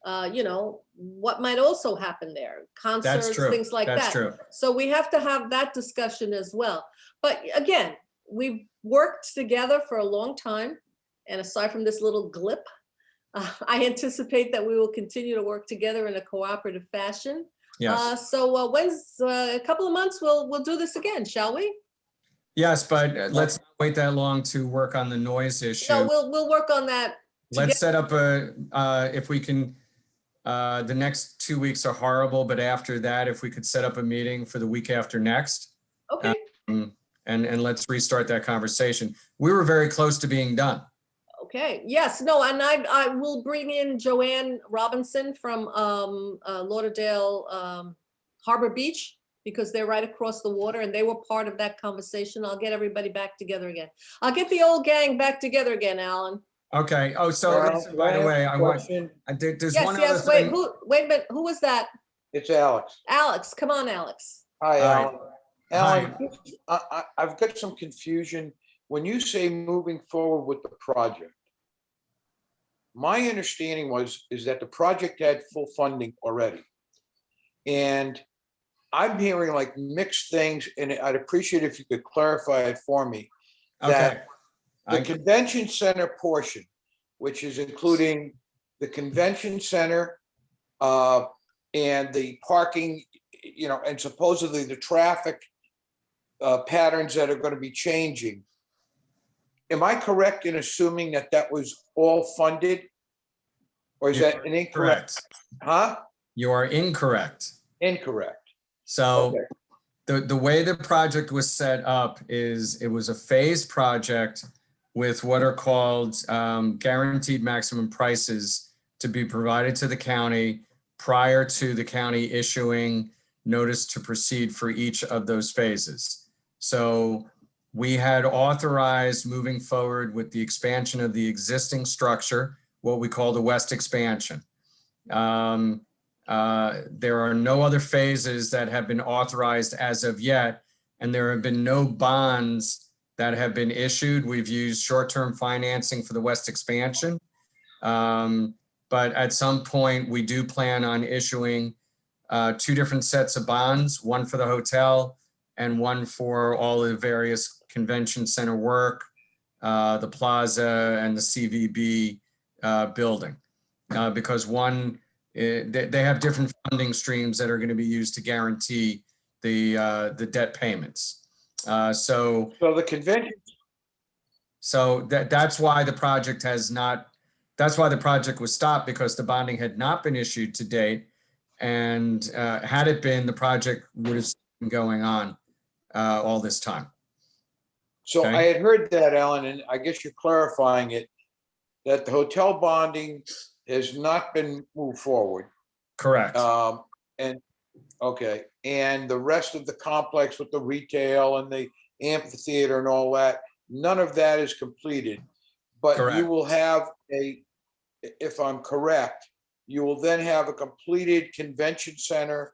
Speaker 1: what might also happen there? Concerts,
Speaker 3: That's true.
Speaker 1: things like that.
Speaker 3: That's true.
Speaker 1: So we have to have that discussion as well. But again, we've worked together for a long time. And aside from this little glip, I anticipate that we will continue to work together in a cooperative fashion.
Speaker 3: Yes.
Speaker 1: So when's a couple of months, we'll do this again, shall we?
Speaker 3: Yes, but let's not wait that long to work on the noise issue.
Speaker 1: No, we'll work on that.
Speaker 3: Let's set up if we can, the next 2 weeks are horrible, but after that, if we could set up a meeting for the week after next.
Speaker 1: Okay.
Speaker 3: And let's restart that conversation. We were very close to being done.
Speaker 1: Okay, yes, no, and I will bring in Joanne Robinson from Lauderdale Harbor Beach, because they're right across the water and they were part of that conversation. I'll get everybody back together again. I'll get the old gang back together again, Alan.
Speaker 3: Okay. Oh, so by the way, there's one other thing.
Speaker 1: Wait a minute, who was that?
Speaker 6: It's Alex.
Speaker 1: Alex, come on, Alex.
Speaker 6: Hi,
Speaker 3: Hi.
Speaker 6: Alan. Alan, I've got some confusion. When you say moving forward with the project, my understanding is that the project had full funding already. And I'm hearing like mixed things, and I'd appreciate if you could clarify it for me. That the convention center portion, which is including the convention center and the parking, and supposedly the traffic patterns that are going to be changing. Am I correct in assuming that that was all funded? Or is that an incorrect? Huh?
Speaker 3: You are incorrect.
Speaker 6: Incorrect.
Speaker 3: So
Speaker 6: Okay.
Speaker 3: the way the project was set up is it was a phased project with what are called guaranteed maximum prices to be provided to the county prior to the county issuing notice to proceed for each of those phases. So we had authorized moving forward with the expansion of the existing structure, what we call the West expansion. There are no other phases that have been authorized as of yet, and there have been no bonds that have been issued. We've used short-term financing for the west expansion. But at some point, we do plan on issuing 2 different sets of bonds, one for the hotel and one for all the various convention center work, the plaza and the CVB building. Because they have different funding streams that are going to be used to guarantee the debt payments. So
Speaker 6: the convention,
Speaker 3: that's why the project that's why the project was stopped, because the bonding had not been issued to date. And had it been, the project would have been going on all this time.
Speaker 6: so
Speaker 3: Okay.
Speaker 6: I had heard that, Alan, and I guess you're clarifying it, that the hotel bonding has not been moved forward.
Speaker 3: Correct.
Speaker 6: And, okay, and the rest of the complex with the retail and the amphitheater and all that, none of that is completed. But you
Speaker 3: Correct.
Speaker 6: will have if I'm correct, you will then have a completed convention center,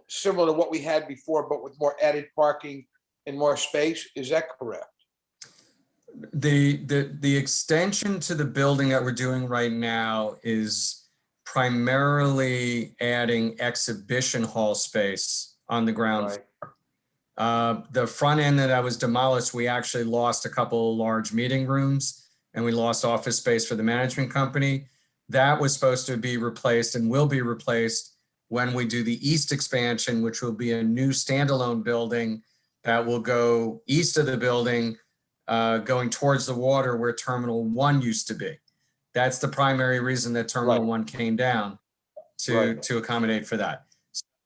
Speaker 6: similar to what we had before, but with more added parking and more space. Is that correct?
Speaker 3: The extension to the building that we're doing right now is primarily adding exhibition hall space on the ground.
Speaker 6: Right.
Speaker 3: The front end that was demolished, we actually lost a couple large meeting rooms, and we lost office space for the management company. That was supposed to be replaced and will be replaced when we do the east expansion, which will be a new standalone building that will go east of the building, going towards the water where Terminal 1 used to be. That's the primary reason that Terminal 1 came down to accommodate for that.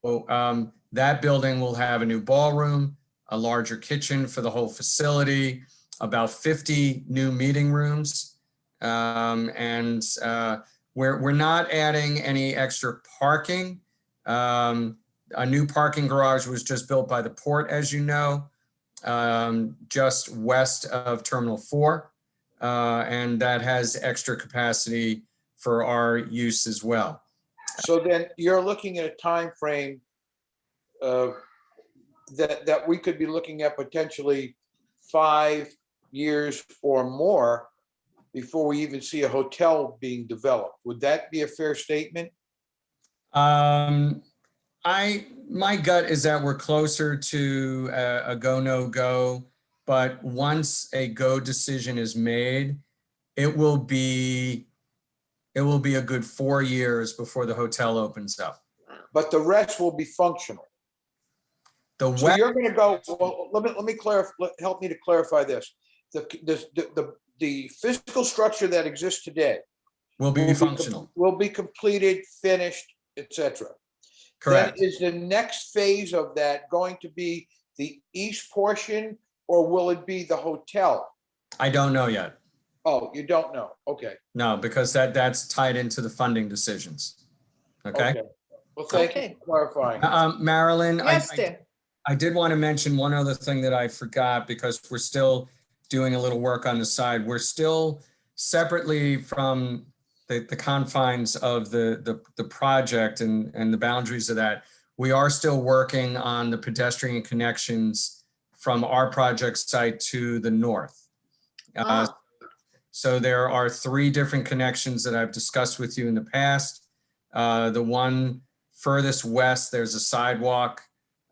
Speaker 3: So that building will have a new ballroom, a larger kitchen for the whole facility, about 50 new meeting rooms. And we're not adding any extra parking. A new parking garage was just built by the port, as you know, just west of Terminal 4. And that has extra capacity for our use as well.
Speaker 6: So then you're looking at a time frame that we could be looking at potentially 5 years or more before we even see a hotel being developed. Would that be a fair statement?
Speaker 3: My gut is that we're closer to a go, no go, but once a go decision is made, it will be a good 4 years before the hotel opens up.
Speaker 6: But the rest will be functional. So you're going to go, well, let me clarify, help me to clarify this. The physical structure that exists today
Speaker 3: will be functional.
Speaker 6: Will be completed, finished, etc.
Speaker 3: Correct.
Speaker 6: Then is the next phase of that going to be the east portion, or will it be the hotel?
Speaker 3: I don't know yet.
Speaker 6: Oh, you don't know. Okay.
Speaker 3: No, because that's tied into the funding decisions. Okay.
Speaker 6: Well, thank you for clarifying.
Speaker 3: Marilyn,
Speaker 1: Yes, dear.
Speaker 3: I did want to mention one other thing that I forgot, because we're still doing a little work on the side. We're still separately from the confines of the project and the boundaries of that. We are still working on the pedestrian connections from our project site to the north. So there are 3 different connections that I've discussed with you in the past. The one furthest west, there's a sidewalk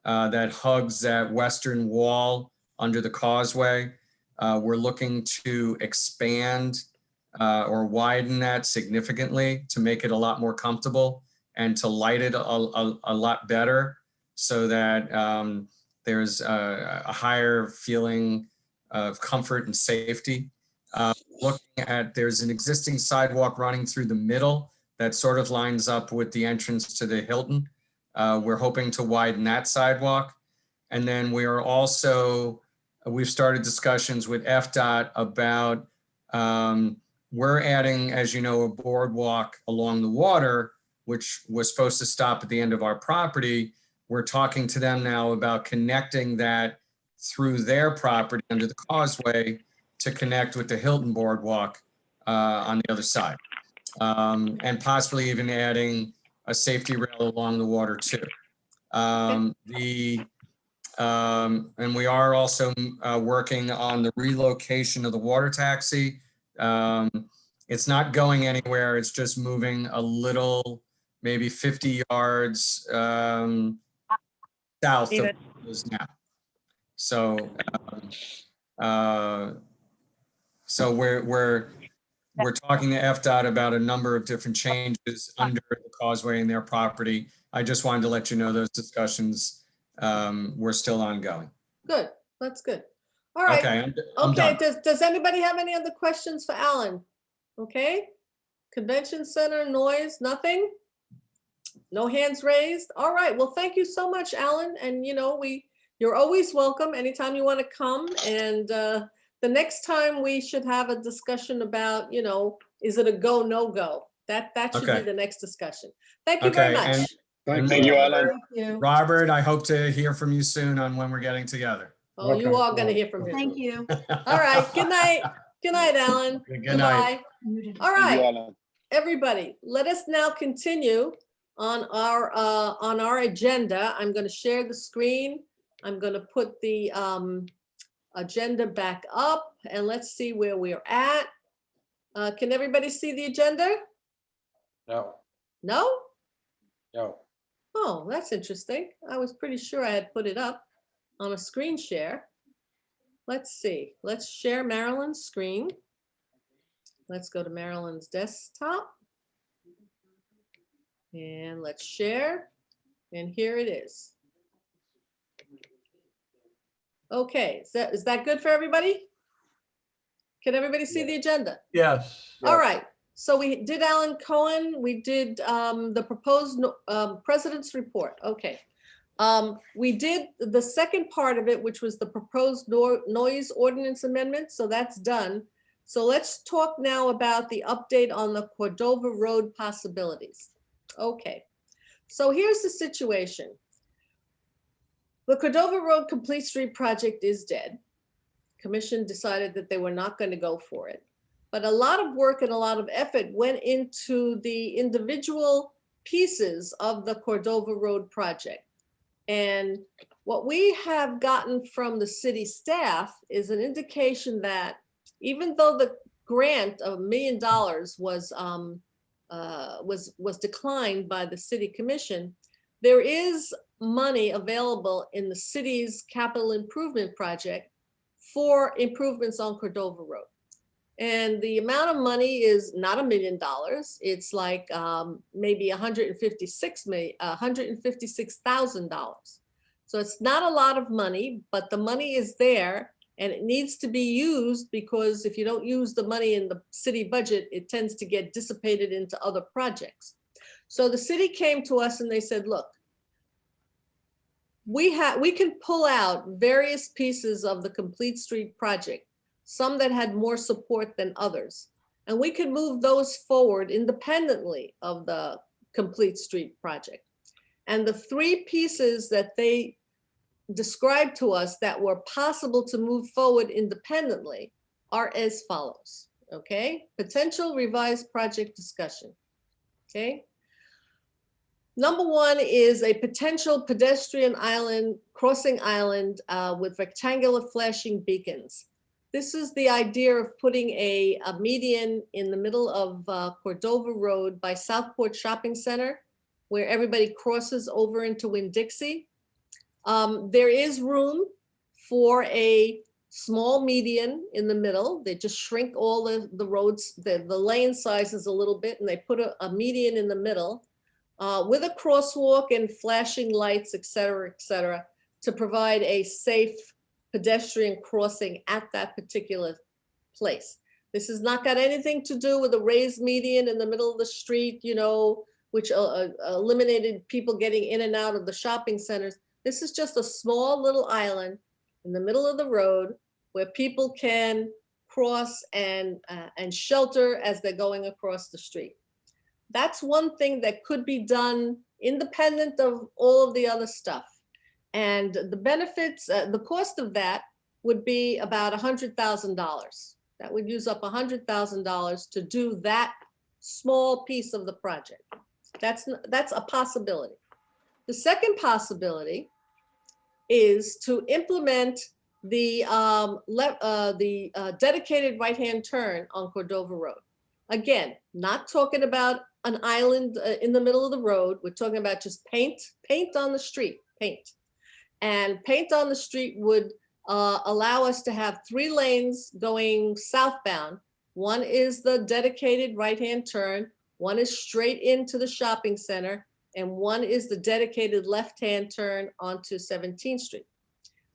Speaker 3: that hugs that western wall under the causeway. We're looking to expand or widen that significantly to make it a lot more comfortable and to light it a lot better, so that there's a higher feeling of comfort and safety. Looking at, there's an existing sidewalk running through the middle that sort of lines up with the entrance to the Hilton. We're hoping to widen that sidewalk. And then we are also, we've started discussions with FDOT about, we're adding, as you know, a boardwalk along the water, which was supposed to stop at the end of our property. We're talking to them now about connecting that through their property under the causeway to connect with the Hilton boardwalk on the other side. And possibly even adding a safety rail along the water too. And we are also working on the relocation of the water taxi. It's not going anywhere. It's just moving a little, maybe 50 yards south of where it is now. So, so we're talking to FDOT about a number of different changes under the causeway in their property. I just wanted to let you know those discussions were still ongoing.
Speaker 1: Good, that's good. All right.
Speaker 3: Okay, I'm
Speaker 1: Okay,
Speaker 3: done.
Speaker 1: does anybody have any other questions for Alan? Okay, Convention Center, noise, nothing? No hands raised? All right, well, thank you so much, Alan. And you know, you're always welcome anytime you want to come. And the next time we should have a discussion about, you know, is it a go, no go? That should be
Speaker 3: Okay.
Speaker 1: the next discussion. Thank you very
Speaker 3: Okay,
Speaker 1: much.
Speaker 3: and
Speaker 5: Thank you, Alan.
Speaker 4: Thank you.
Speaker 3: Robert, I hope to hear from you soon on when we're getting together.
Speaker 1: Oh, you
Speaker 2: Okay.
Speaker 1: are gonna hear from him.
Speaker 4: Thank you.
Speaker 1: All right, good night. Good night, Alan.
Speaker 3: Good night.
Speaker 1: Goodbye.
Speaker 4: Muted.
Speaker 1: All
Speaker 5: Thank you,
Speaker 1: right,
Speaker 5: Alan.
Speaker 1: everybody, let us now continue on our agenda. I'm going to share the screen. I'm going to put the agenda back up and let's see where we're at. Can everybody see the agenda?
Speaker 6: No,
Speaker 1: No?
Speaker 6: no.
Speaker 1: Oh, that's interesting. I was pretty sure I had put it up on a screen share. Let's see. Let's share Marilyn's screen. Let's go to Marilyn's desktop. And let's share. And here it is. Okay, is that good for everybody? Can everybody see the agenda?
Speaker 7: Yes.
Speaker 1: All right, so we did Alan Cohen, we did the proposed president's report, okay. We did the second part of it, which was the proposed noise ordinance amendment, so that's done. So let's talk now about the update on the Cordova Road possibilities. Okay, so here's the situation. The Cordova Road Complete Street project is dead. Commission decided that they were not going to go for it. But a lot of work and a lot of effort went into the individual pieces of the Cordova Road project. And what we have gotten from the city staff is an indication that even though the grant of $1 million was declined by the city commission, there is money available in the city's capital improvement project for improvements on Cordova Road. And the amount of money is not $1 million. It's like maybe $156,000. So it's not a lot of money, but the money is there and it needs to be used because if you don't use the money in the city budget, it tends to get dissipated into other projects. So the city came to us and they said, look, we can pull out various pieces of the Complete Street project, some that had more support than others, and we could move those forward independently of the Complete Street project. And the three pieces that they described to us that were possible to move forward independently are as follows, okay? Potential revised project discussion, okay? Number one is a potential pedestrian island, crossing island with rectangular flashing beacons. This is the idea of putting a median in the middle of Cordova Road by Southport Shopping Center, where everybody crosses over into Winn-Dixie. There is room for a small median in the middle. They just shrink all the roads, the lane sizes a little bit, and they put a median in the middle. With a crosswalk and flashing lights, et cetera, to provide a safe pedestrian crossing at that particular place. This has not got anything to do with a raised median in the middle of the street, you know, which eliminated people getting in and out of the shopping centers. This is just a small little island in the middle of the road where people can cross and shelter as they're going across the street. That's one thing that could be done independent of all of the other stuff. And the benefits, the cost of that would be about $100,000. That would use up $100,000 to do that small piece of the project. That's a possibility. The second possibility is to implement the dedicated right-hand turn on Cordova Road. Again, not talking about an island in the middle of the road. We're talking about just paint on the street, paint. And paint on the street would allow us to have 3 lanes going southbound. One is the dedicated right-hand turn, one is straight into the shopping center, and one is the dedicated left-hand turn onto 17th Street.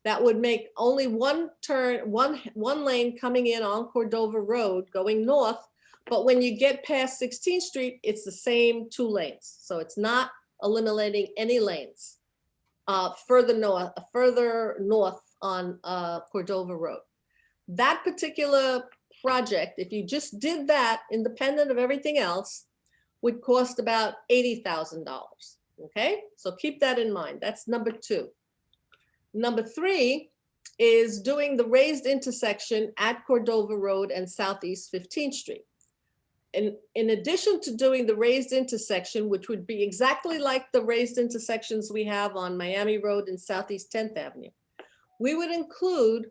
Speaker 1: That would make only one turn, one lane coming in on Cordova Road going north. But when you get past 16th Street, it's the same 2 lanes. So it's not eliminating any lanes further north on Cordova Road. That particular project, if you just did that independent of everything else, would cost about $80,000. Okay, so keep that in mind. That's number 2. Number 3 is doing the raised intersection at Cordova Road and Southeast 15th Street. And in addition to doing the raised intersection, which would be exactly like the raised intersections we have on Miami Road and Southeast 10th Avenue, we would include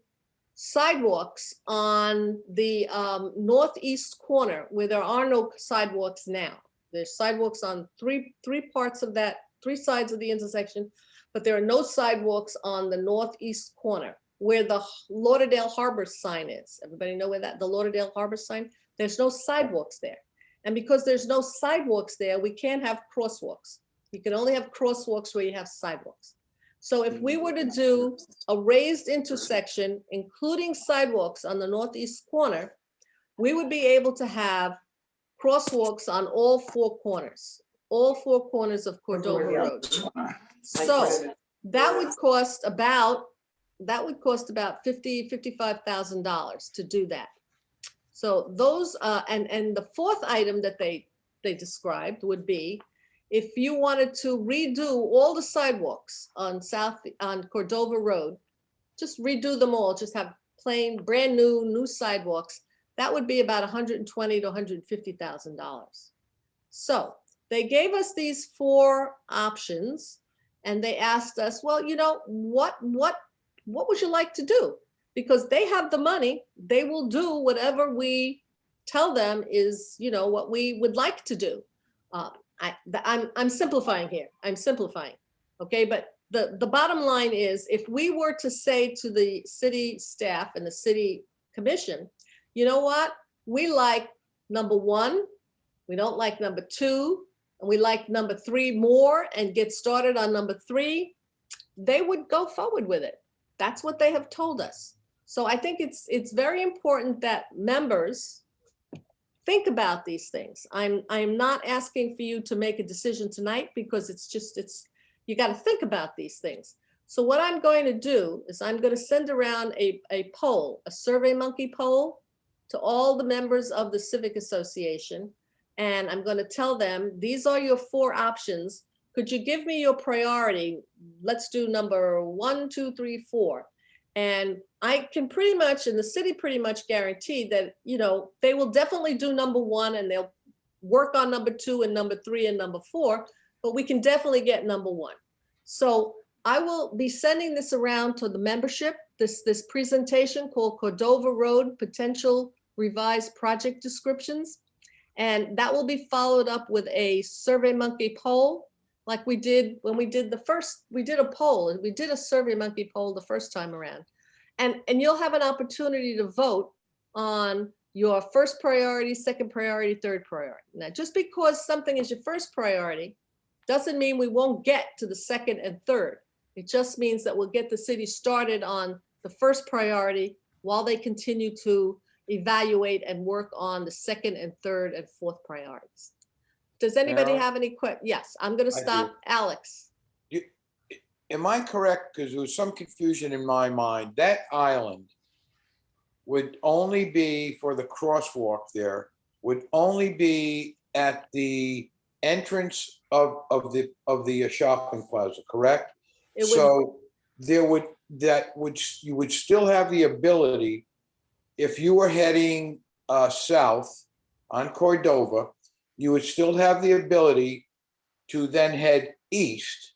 Speaker 1: sidewalks on the northeast corner where there are no sidewalks now. There's sidewalks on three parts of that, 3 sides of the intersection, but there are no sidewalks on the northeast corner where the Lauderdale Harbor sign is. Everybody know where the Lauderdale Harbor sign? There's no sidewalks there. And because there's no sidewalks there, we can't have crosswalks. You can only have crosswalks where you have sidewalks. So if we were to do a raised intersection, including sidewalks on the northeast corner, we would be able to have crosswalks on all 4 corners of Cordova Road. So that would cost about $55,000 to do that. So those, and the 4th item that they described would be, if you wanted to redo all the sidewalks on Cordova Road, just redo them all, just have plain, brand new sidewalks, that would be about $120,000 to $150,000. So they gave us these 4 options, and they asked us, well, you know, what would you like to do? Because they have the money, they will do whatever we tell them is, you know, what we would like to do. I'm simplifying here. I'm simplifying, okay? But the bottom line is, if we were to say to the city staff and the city commission, you know what? We like number 1, we don't like number 2, and we like number 3 more, and get started on number 3, they would go forward with it. That's what they have told us. So I think it's very important that members think about these things. I'm not asking for you to make a decision tonight, because you got to think about these things. So what I'm going to do is I'm going to send around a poll, a SurveyMonkey poll, to all the members of the Civic Association. And I'm going to tell them, these are your 4 options. Could you give me your priority? Let's do number 1, 2, 3, 4. And I can pretty much, and the city pretty much guarantee that, you know, they will definitely do number 1, and they'll work on number 2 and number 3 and number 4, but we can definitely get number 1. So I will be sending this around to the membership, this presentation called Cordova Road Potential Revised Project Descriptions. And that will be followed up with a SurveyMonkey poll, like we did when we did we did a poll, and we did a SurveyMonkey poll the first time around. And you'll have an opportunity to vote on your first priority, second priority, third priority. Now, just because something is your first priority doesn't mean we won't get to the second and third. It just means that we'll get the city started on the first priority while they continue to evaluate and work on the second and third and fourth priorities. Does anybody
Speaker 6: Marilyn?
Speaker 1: have any questions? Yes, I'm going to
Speaker 6: I do.
Speaker 1: stop. Alex.
Speaker 6: Am I correct? Because there was some confusion in my mind. That island would only be, for the crosswalk there, would only be at the entrance of the shopping plaza, correct?
Speaker 1: It would-
Speaker 6: So you would still have the ability, if you were heading south on Cordova, you would still have the ability to then head east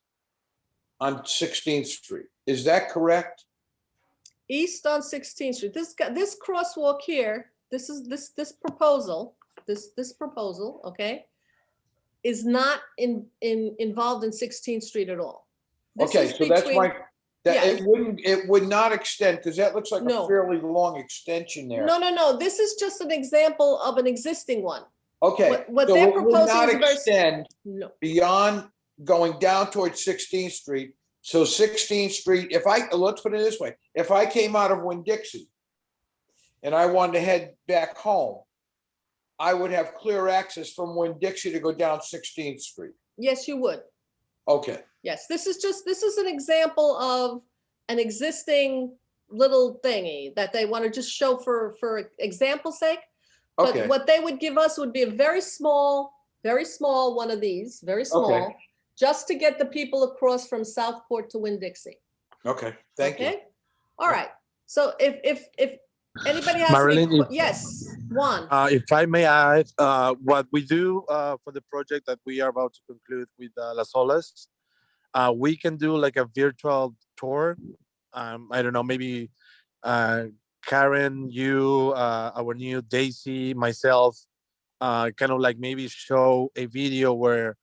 Speaker 6: on 16th Street. Is that correct?
Speaker 1: East on 16th Street. This crosswalk here, this proposal, this proposal, okay, is not involved in 16th Street at all. This
Speaker 6: Okay,
Speaker 1: is
Speaker 6: so that's
Speaker 1: between-
Speaker 6: my, that
Speaker 1: Yes.
Speaker 6: it would not extend, because that looks like
Speaker 1: No.
Speaker 6: a fairly long extension there.
Speaker 1: No. This is just an example of an existing one.
Speaker 6: Okay,
Speaker 1: what
Speaker 6: so
Speaker 1: they're
Speaker 6: it would
Speaker 1: proposing
Speaker 6: not
Speaker 1: is very-
Speaker 6: extend
Speaker 1: No.
Speaker 6: beyond going down towards 16th Street. So 16th Street, let's put it this way, if I came out of Winn-Dixie and I wanted to head back home, I would have clear access from Winn-Dixie to go down 16th Street.
Speaker 1: Yes, you would.
Speaker 6: Okay,
Speaker 1: Yes, this is an example of an existing little thingy that they want to just show for example's sake. But
Speaker 6: okay,
Speaker 1: what they would give us would be a very small one of these, very small, just to get the people across from Southport to Winn-Dixie.
Speaker 6: okay, thank you.
Speaker 1: Okay? All right. So if anybody has
Speaker 7: Marilyn,
Speaker 1: any,
Speaker 7: if-
Speaker 1: yes, Juan.
Speaker 7: If I may add, what we do for the project that we are about to conclude with Las Olas, we can do like a virtual tour. I don't know, maybe Karen, you, our new Daisy, myself, kind of like maybe show a video where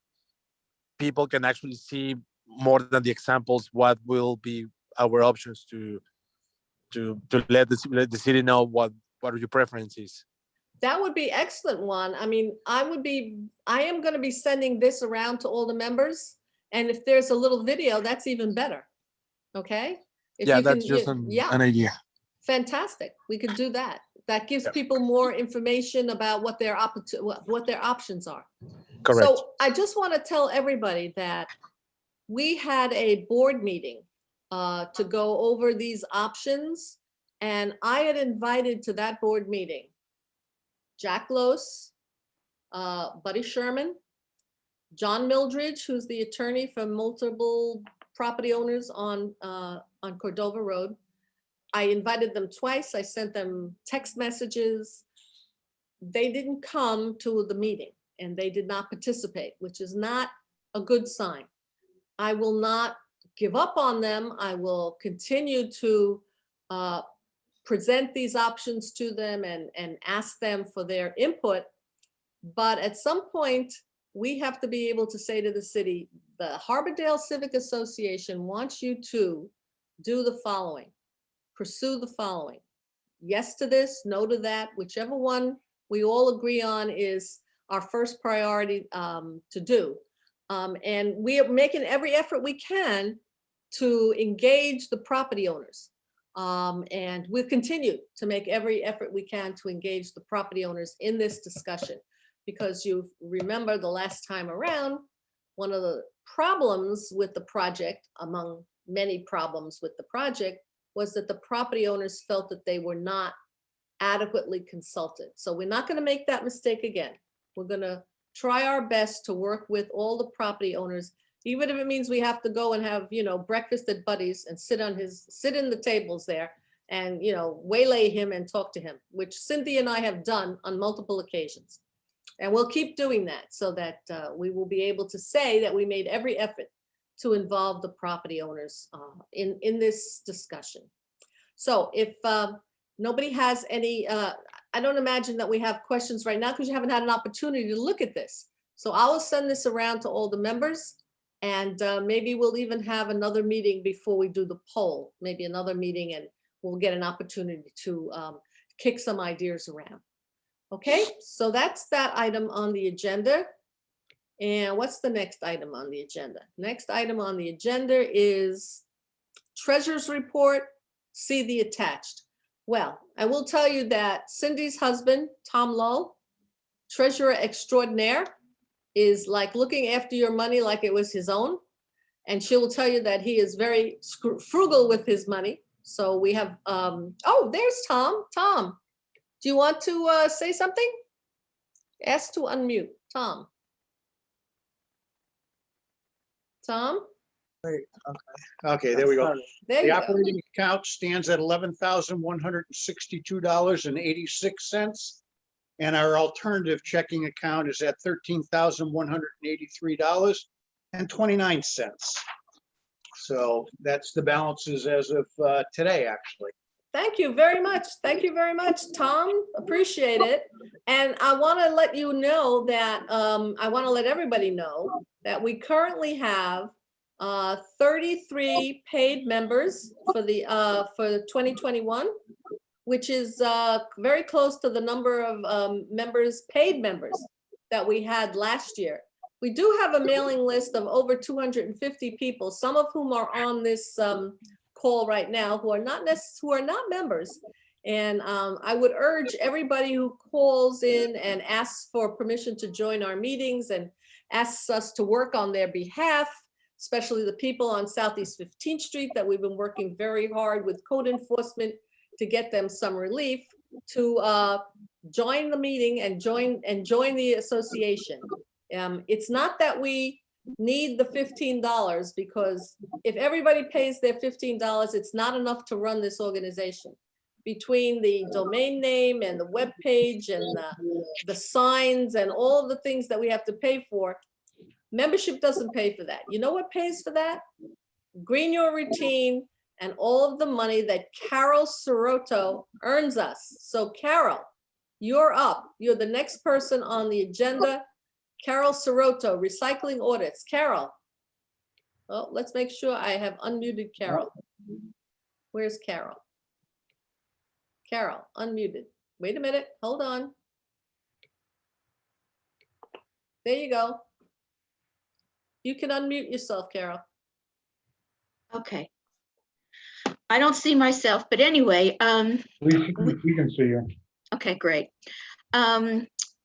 Speaker 7: people can actually see more than the examples what will be our options to let the city know what are your preferences.
Speaker 1: That would be excellent, Juan. I mean, I am going to be sending this around to all the members. And if there's a little video, that's even better. Okay? If
Speaker 7: Yeah,
Speaker 1: you
Speaker 7: that's
Speaker 1: can-
Speaker 7: just
Speaker 1: yeah,
Speaker 7: an idea.
Speaker 1: fantastic. We could do that. That gives
Speaker 7: Yeah.
Speaker 1: people more information about what their options are.
Speaker 7: Correct.
Speaker 1: So I just want to tell everybody that we had a board meeting to go over these options. And I had invited to that board meeting Jack Lose, Buddy Sherman, John Mildridge, who's the attorney for multiple property owners on Cordova Road. I invited them twice. I sent them text messages. They didn't come to the meeting and they did not participate, which is not a good sign. I will not give up on them. I will continue to present these options to them and ask them for their input. But at some point, we have to be able to say to the city, the Harbordale Civic Association wants you to do the following, pursue the following. Yes to this, no to that, whichever one we all agree on is our first priority to do. And we are making every effort we can to engage the property owners. And we'll continue to make every effort we can to engage the property owners in this discussion. Because you remember the last time around, one of the problems with the project, among many problems with the project, was that the property owners felt that they were not adequately consulted. So we're not going to make that mistake again. We're going to try our best to work with all the property owners, even if it means we have to go and have, breakfast at Buddy's and sit in the tables there and, waylay him and talk to him, which Cynthia and I have done on multiple occasions. And we'll keep doing that so that we will be able to say that we made every effort to involve the property owners in this discussion. So if nobody has any, I don't imagine that we have questions right now because you haven't had an opportunity to look at this. So I will send this around to all the members and maybe we'll even have another meeting before we do the poll, maybe another meeting, and we'll get an opportunity to kick some ideas around. Okay, so that's that item on the agenda. And what's the next item on the agenda? Next item on the agenda is Treasurer's Report, see the attached. Well, I will tell you that Cindy's husband, Tom Lull, Treasurer Extraordinaire, is like looking after your money like it was his own. And she will tell you that he is very frugal with his money. So we have, oh, there's Tom. Tom, do you want to say something? Ask to unmute, Tom. Tom?
Speaker 8: Okay, there we go.
Speaker 1: There
Speaker 8: The
Speaker 1: you go.
Speaker 8: operating account stands at $11,162.86. And our alternative checking account is at $13,183.29. So that's the balances as of today, actually.
Speaker 1: Thank you very much. Thank you very much, Tom. Appreciate it. And I want to let you know that, I want to let everybody know that we currently have 33 paid members for 2021, which is very close to the number of paid members that we had last year. We do have a mailing list of over 250 people, some of whom are on this call right now who are not members. And I would urge everybody who calls in and asks for permission to join our meetings and asks us to work on their behalf, especially the people on Southeast 15th Street that we've been working very hard with code enforcement to get them some relief, to join the meeting and join the association. It's not that we need the $15, because if everybody pays their $15, it's not enough to run this organization. Between the domain name and the web page and the signs and all of the things that we have to pay for, membership doesn't pay for that. You know what pays for that? Green Your Routine and all of the money that Carol Seroto earns us. So Carol, you're up. You're the next person on the agenda. Carol Seroto, Recycling Audits. Carol. Oh, let's make sure I have unmuted Carol. Where's Carol? Carol, unmuted. Wait a minute, hold on. There you go. You can unmute yourself, Carol.
Speaker 9: Okay. I don't see myself, but anyway,
Speaker 8: We can see you.
Speaker 9: okay, great.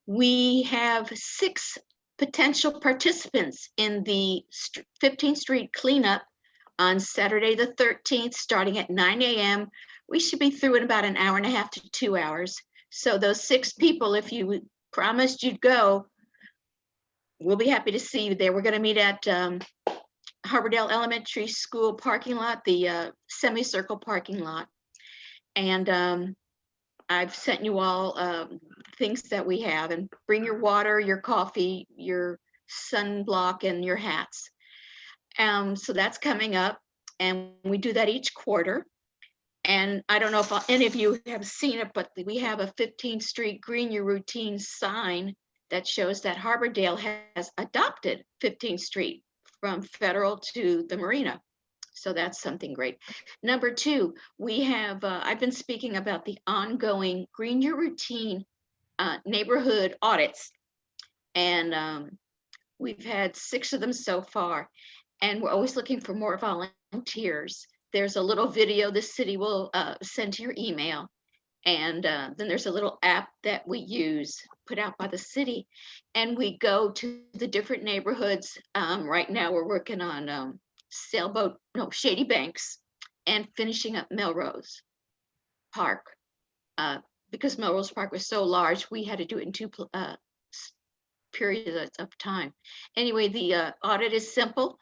Speaker 9: We have 6 potential participants in the 15th Street cleanup on Saturday the 13th, starting at 9 a.m. We should be through in about an hour and a half to 2 hours. So those 6 people, if you promised you'd go, we'll be happy to see you there. We're going to meet at Harbordale Elementary School parking lot, the semicircle parking lot. And I've sent you all things that we have, and bring your water, your coffee, your sunblock, and your hats. So that's coming up, and we do that each quarter. And I don't know if any of you have seen it, but we have a 15th Street Green Your Routine sign that shows that Harbordale has adopted 15th Street from Federal to the Marina. So that's something great. Number 2, we have, I've been speaking about the ongoing Green Your Routine neighborhood audits. And we've had 6 of them so far. And we're always looking for more volunteers. There's a little video the city will send to your email. And then there's a little app that we use, put out by the city. And we go to the different neighborhoods. Right now we're working on Shady Banks, and finishing up Melrose Park. Because Melrose Park was so large, we had to do it in 2 periods of time. Anyway, the audit is simple.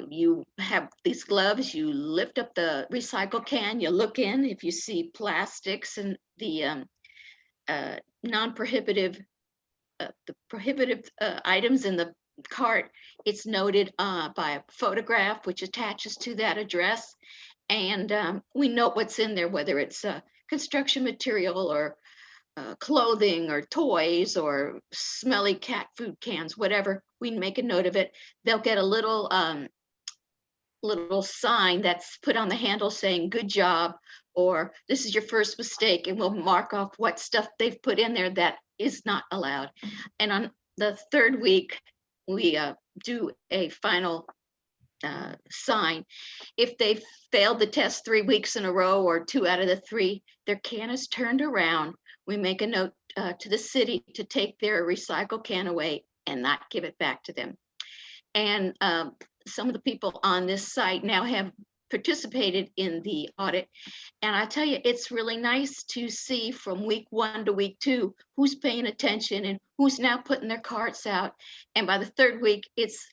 Speaker 9: You have these gloves, you lift up the recycle can, you look in. If you see plastics and the non-prohibitive, the prohibitive items in the cart, it's noted by a photograph which attaches to that address. And we note what's in there, whether it's construction material or clothing or toys or smelly cat food cans, whatever. We make a note of it. They'll get a little sign that's put on the handle saying good job, or this is your first mistake, and we'll mark off what stuff they've put in there that is not allowed. And on the 3rd week, we do a final sign. If they failed the test 3 weeks in a row, or 2 out of the 3, their can is turned around. We make a note to the city to take their recycle can away and not give it back to them. And some of the people on this site now have participated in the audit. And I tell you, it's really nice to see from week 1 to week 2 who's paying attention and who's now putting their carts out. And by the 3rd week, it's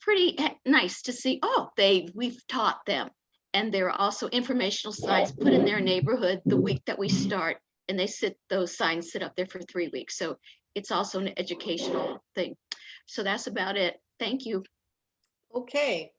Speaker 9: pretty nice to see, oh, we've taught them. And there are also informational signs put in their neighborhood the week that we start, and those signs sit up there for 3 weeks. So it's also an educational thing. So that's about it. Thank you.
Speaker 1: Okay,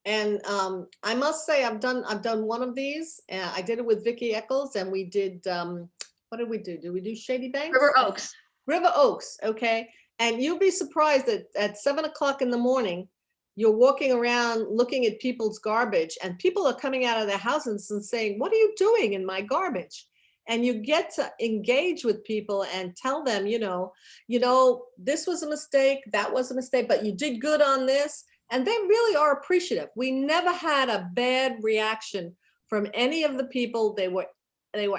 Speaker 1: And I must say, I've done one of these. I did it with Vicky Eccles, and we did, what did we do? Did we do Shady Banks?
Speaker 9: River Oaks.
Speaker 1: River Oaks, okay. And you'll be surprised that at 7 o'clock in the morning, you're walking around looking at people's garbage, and people are coming out of their houses and saying, "What are you doing in my garbage?" And you get to engage with people and tell them, this was a mistake, that was a mistake, but you did good on this. And they really are appreciative. We never had a bad reaction from any of the people. They were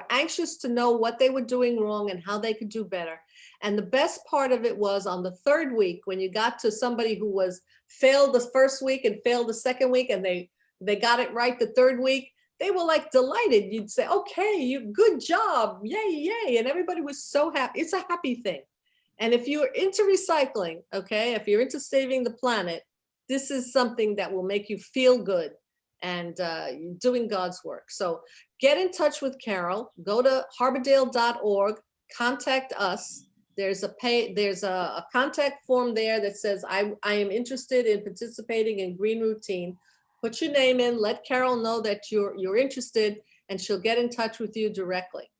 Speaker 1: anxious to know what they were doing wrong and how they could do better. And the best part of it was on the third week, when you got to somebody who was failed the first week and failed the second week, and they got it right the third week, they were like delighted. You'd say, "Okay, good job, yay, yay." And everybody was so happy. It's a happy thing. And if you're into recycling, okay, if you're into saving the planet, this is something that will make you feel good and doing God's work. So get in touch with Carol. Go to harbordale.org, contact us. There's a contact form there that says, I am interested in participating in Green Routine. Put your name in, let Carol know that you're interested, and she'll get in touch with you directly.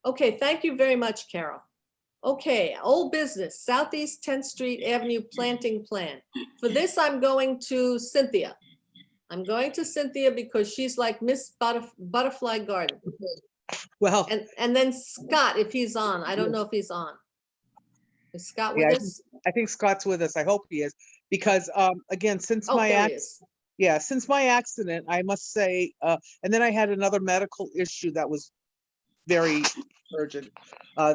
Speaker 1: Okay, thank you very much, Carol. Okay, old business, Southeast 10th Street Avenue planting plan. For this, I'm going to Cynthia. I'm going to Cynthia because she's like Miss Butterfly Garden.
Speaker 10: Well,
Speaker 1: And then Scott, if he's on. I don't know if he's on. Is Scott with
Speaker 10: yeah,
Speaker 1: us?
Speaker 10: I think Scott's with us. I hope he is, because again, since
Speaker 1: Oh,
Speaker 10: my
Speaker 1: there he is.
Speaker 10: since my accident, I must say, and then I had another medical issue that was very urgent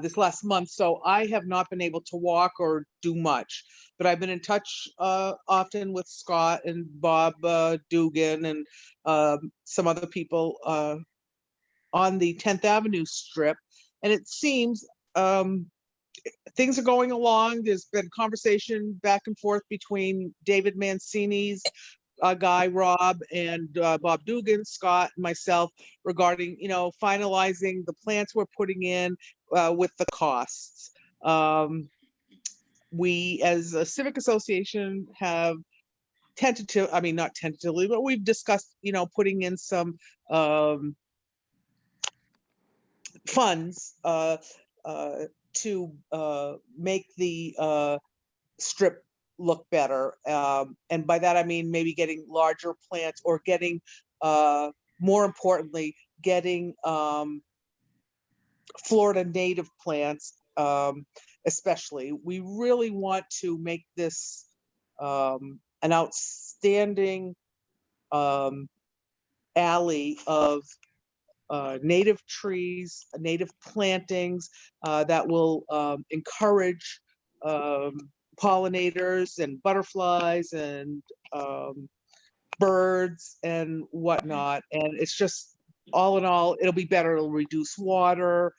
Speaker 10: this last month. So I have not been able to walk or do much, but I've been in touch often with Scott and Bob Dugan and some other people on the 10th Avenue strip. And it seems things are going along. There's been conversation back and forth between David Mancini's guy, Rob, and Bob Dugan, Scott, and myself regarding, finalizing the plants we're putting in with the costs. We, as a civic association, have not tentatively, but we've discussed, putting in some funds to make the strip look better. And by that, I mean maybe getting larger plants or getting, more importantly, getting Florida native plants, especially. We really want to make this an outstanding alley of native trees, native plantings that will encourage pollinators and butterflies and birds and whatnot. And it's just, all in all, it'll be better. It'll reduce water.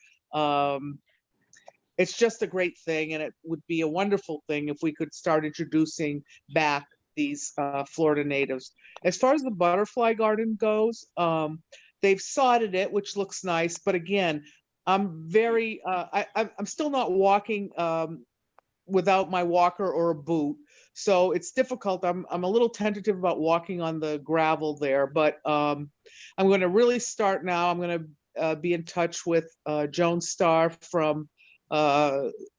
Speaker 10: It's just a great thing, and it would be a wonderful thing if we could start introducing back these Florida natives. As far as the butterfly garden goes, they've sodded it, which looks nice, but again, I'm very, I'm still not walking without my walker or a boot. So it's difficult. I'm a little tentative about walking on the gravel there, but I'm going to really start now. I'm going to be in touch with Joan Starr from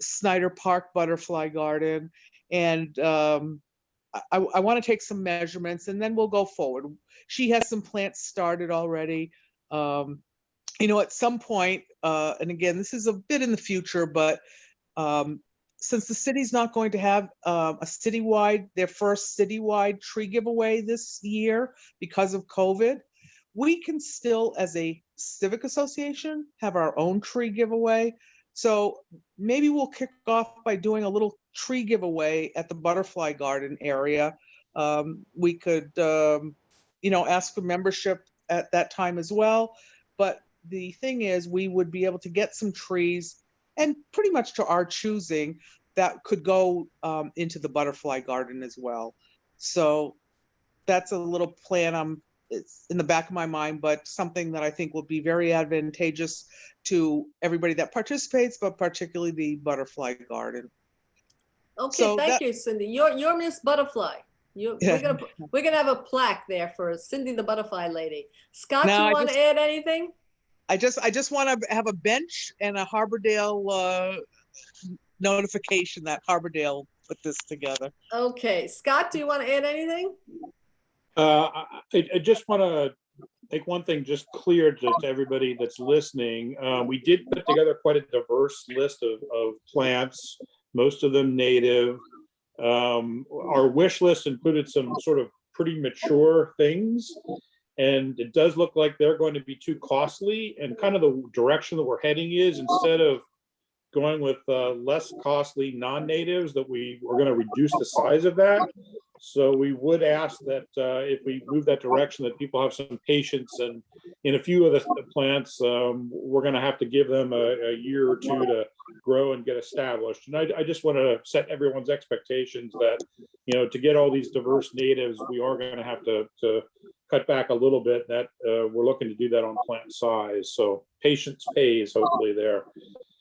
Speaker 10: Snyder Park Butterfly Garden. And I want to take some measurements, and then we'll go forward. She has some plants started already. At some point, and again, this is a bit in the future, but since the city's not going to have their first citywide tree giveaway this year because of COVID, we can still, as a civic association, have our own tree giveaway. So maybe we'll kick off by doing a little tree giveaway at the butterfly garden area. We could, ask for membership at that time as well. But the thing is, we would be able to get some trees, and pretty much to our choosing, that could go into the butterfly garden as well. So that's a little plan. It's in the back of my mind, but something that I think will be very advantageous to everybody that participates, but particularly the butterfly garden.
Speaker 1: Okay,
Speaker 10: So
Speaker 1: thank you, Cindy. You're Miss Butterfly. We're gonna have a plaque there for Cindy the Butterfly Lady. Scott,
Speaker 10: No,
Speaker 1: do you
Speaker 10: I
Speaker 1: want to add anything?
Speaker 10: I just want to have a bench and a Harbordale notification that Harbordale put this together.
Speaker 1: Okay, Scott, do you want to add anything?
Speaker 11: I just want to make one thing just clear to everybody that's listening. We did put together quite a diverse list of plants, most of them native. Our wish list included some sort of pretty mature things, and it does look like they're going to be too costly. And kind of the direction that we're heading is, instead of going with less costly non-natives, that we're going to reduce the size of that. So we would ask that if we move that direction, that people have some patience. And in a few of the plants, we're going to have to give them a year or two to grow and get established. And I just want to set everyone's expectations that, you know, to get all these diverse natives, we are going to have to cut back a little bit. That we're looking to do that on plant size. So patience pays, hopefully there.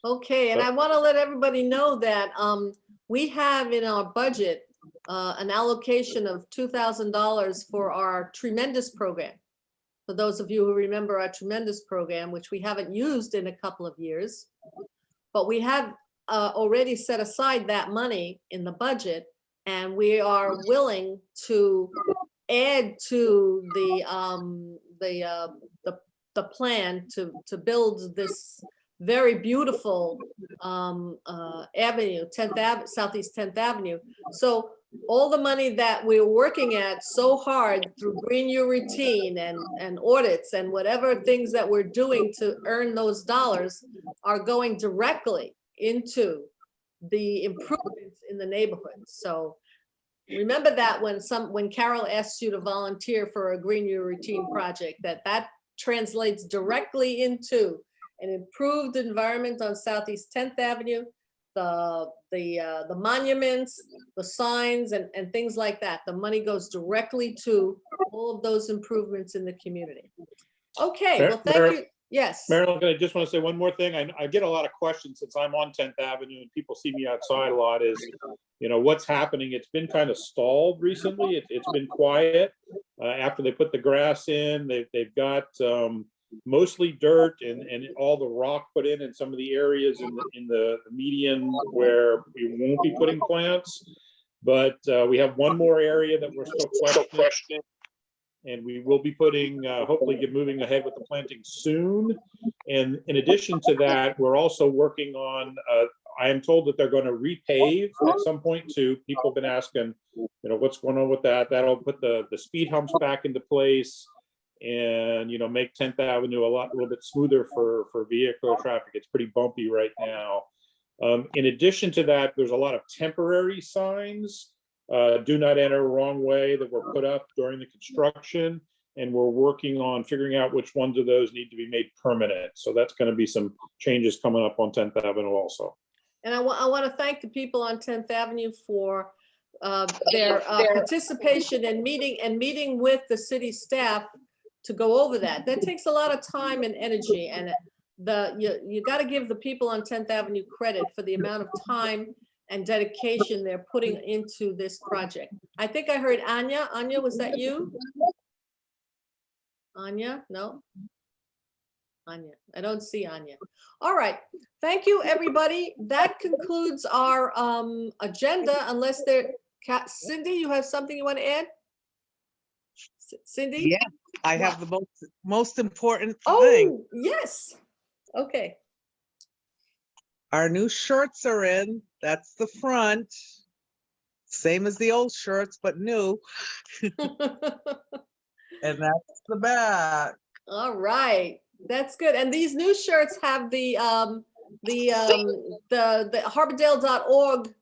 Speaker 1: Okay, and I want to let everybody know that we have in our budget an allocation of $2,000 for our Tremendous program. For those of you who remember our Tremendous program, which we haven't used in a couple of years, but we have already set aside that money in the budget, and we are willing to add to the plan to build this very beautiful avenue, 10th Ave, Southeast 10th Avenue. So all the money that we're working at so hard through Green U Routine and audits and whatever things that we're doing to earn those dollars are going directly into the improvements in the neighborhood. So remember that when Carol asks you to volunteer for a Green U Routine project, that translates directly into an improved environment on Southeast 10th Avenue, the monuments, the signs, and things like that. The money goes directly to all of those improvements in the community. Okay, well, thank you. Yes.
Speaker 11: Marilyn, I just want to say one more thing. I get a lot of questions since I'm on 10th Avenue and people see me outside a lot is, you know, what's happening? It's been kind of stalled recently. It's been quiet. After they put the grass in, they've got mostly dirt and all the rock put in some of the areas in the median where we won't be putting plants. But we have one more area that we're still questioning. And we will be putting, hopefully get moving ahead with the planting soon. And in addition to that, we're also working on, I am told that they're going to repave at some point too. People have been asking, you know, what's going on with that? That'll put the speed humps back into place and, you know, make 10th Avenue a little bit smoother for vehicular traffic. It's pretty bumpy right now. In addition to that, there's a lot of temporary signs. Do not enter wrong way that were put up during the construction, and we're working on figuring out which ones of those need to be made permanent. So that's going to be some changes coming up on 10th Avenue also.
Speaker 1: And I want to thank the people on 10th Avenue for their participation and meeting with the city staff to go over that. That takes a lot of time and energy, and you got to give the people on 10th Avenue credit for the amount of time and dedication they're putting into this project. I think I heard Anya. Anya, was that you? Anya, no? Anya, I don't see Anya. All right, thank you, everybody. That concludes our agenda, unless Cindy, you have something you want to add? Cindy?
Speaker 10: Yeah, I have the most important thing.
Speaker 1: Oh, yes. Okay.
Speaker 10: Our new shirts are in. That's the front. Same as the old shirts, but new. And that's the back.
Speaker 1: All right. That's good. And these new shirts have the harbordale.org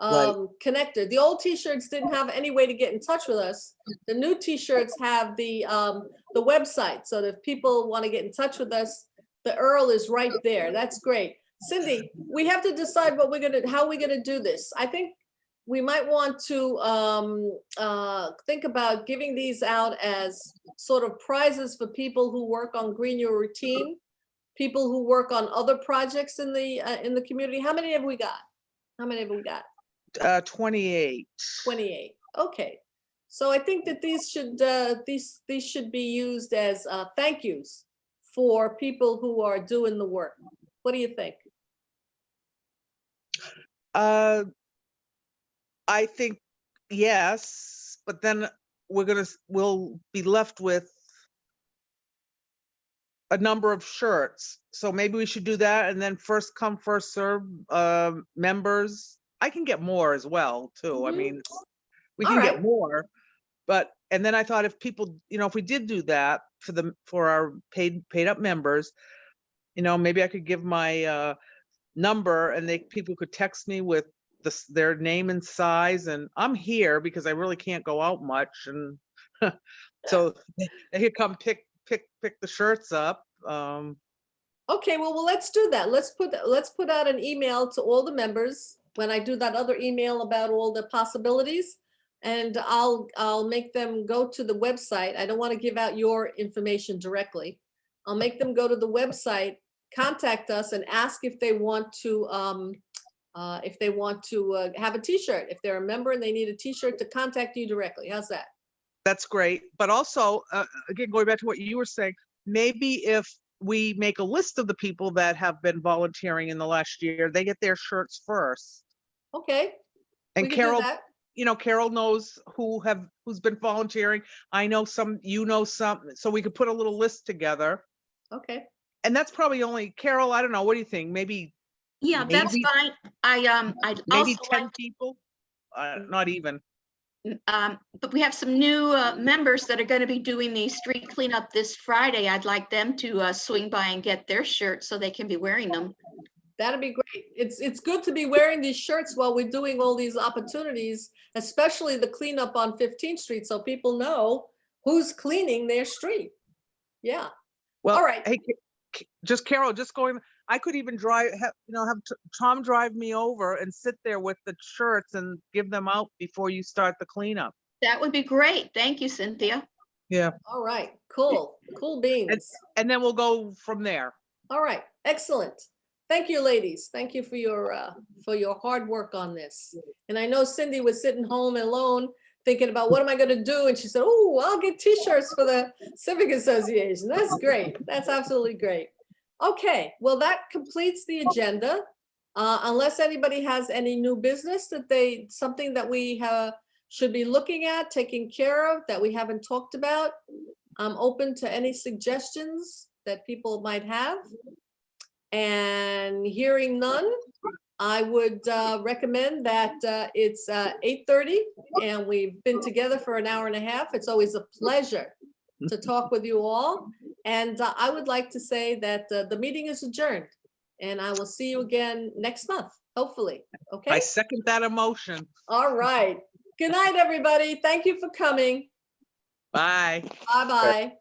Speaker 1: connector. The old t-shirts didn't have any way to get in touch with us. The new t-shirts have the website. So that if people want to get in touch with us, the URL is right there. That's great. Cindy, we have to decide how we're gonna do this. I think we might want to think about giving these out as sort of prizes for people who work on Green Your Routine, people who work on other projects in the community. How many have we got?
Speaker 10: 28.
Speaker 1: 28. Okay. So I think that these should be used as thank yous for people who are doing the work. What do you think?
Speaker 10: I think yes, but then we'll be left with a number of shirts. So maybe we should do that, and then first come, first serve members. I can get more as well too. I
Speaker 1: Mhm.
Speaker 10: mean, we
Speaker 1: All
Speaker 10: can get
Speaker 1: right.
Speaker 10: more, but and then I thought if people, if we did do that for our paid up members, maybe I could give my number and people could text me with their name and size, and I'm here because I really can't go out much, and so they could come pick the shirts up.
Speaker 1: Okay, well, let's do that. Let's put out an email to all the members when I do that other email about all the possibilities. And I'll make them go to the website. I don't want to give out your information directly. I'll make them go to the website, contact us, and ask if they want to have a T-shirt. If they're a member and they need a T-shirt, to contact you directly. How's that?
Speaker 10: That's great. But also, again, going back to what you were saying, maybe if we make a list of the people that have been volunteering in the last year, they get their shirts first.
Speaker 1: Okay.
Speaker 10: And
Speaker 1: We can do
Speaker 10: Carol,
Speaker 1: that.
Speaker 10: Carol knows who's been volunteering. I know some, some, so we could put a little list together.
Speaker 1: Okay.
Speaker 10: And that's probably only, Carol, I don't know, what do you think? Maybe
Speaker 9: Yeah, that's
Speaker 10: maybe-
Speaker 9: fine. I'd
Speaker 10: maybe
Speaker 9: also
Speaker 10: 10
Speaker 9: like,
Speaker 10: people? Not even.
Speaker 9: but we have some new members that are going to be doing the street cleanup this Friday. I'd like them to swing by and get their shirts so they can be wearing them.
Speaker 1: That'd be great. It's good to be wearing these shirts while we're doing all these opportunities, especially the cleanup on 15th Street, so people know who's cleaning their street. Yeah.
Speaker 10: Well,
Speaker 1: All right.
Speaker 10: hey, Carol, I could even have Tom drive me over and sit there with the shirts and give them out before you start the cleanup.
Speaker 9: That would be great. Thank you, Cynthia.
Speaker 10: Yeah.
Speaker 1: All right. Cool. Cool beans.
Speaker 10: And then we'll go from there.
Speaker 1: All right. Excellent. Thank you, ladies. Thank you for your hard work on this. And I know Cindy was sitting home alone thinking about what am I going to do? And she said, oh, I'll get T-shirts for the Civic Association. That's great. That's absolutely great. Okay. Well, that completes the agenda. Unless anybody has any new business something that we should be looking at, taking care of, that we haven't talked about, I'm open to any suggestions that people might have. And hearing none, I would recommend that it's 8:30 and we've been together for an hour and a half. It's always a pleasure to talk with you all. And I would like to say that the meeting is adjourned and I will see you again next month, hopefully. Okay.
Speaker 10: I second that emotion.
Speaker 1: All right. Good night, everybody. Thank you for coming.
Speaker 10: Bye.
Speaker 1: Bye-bye.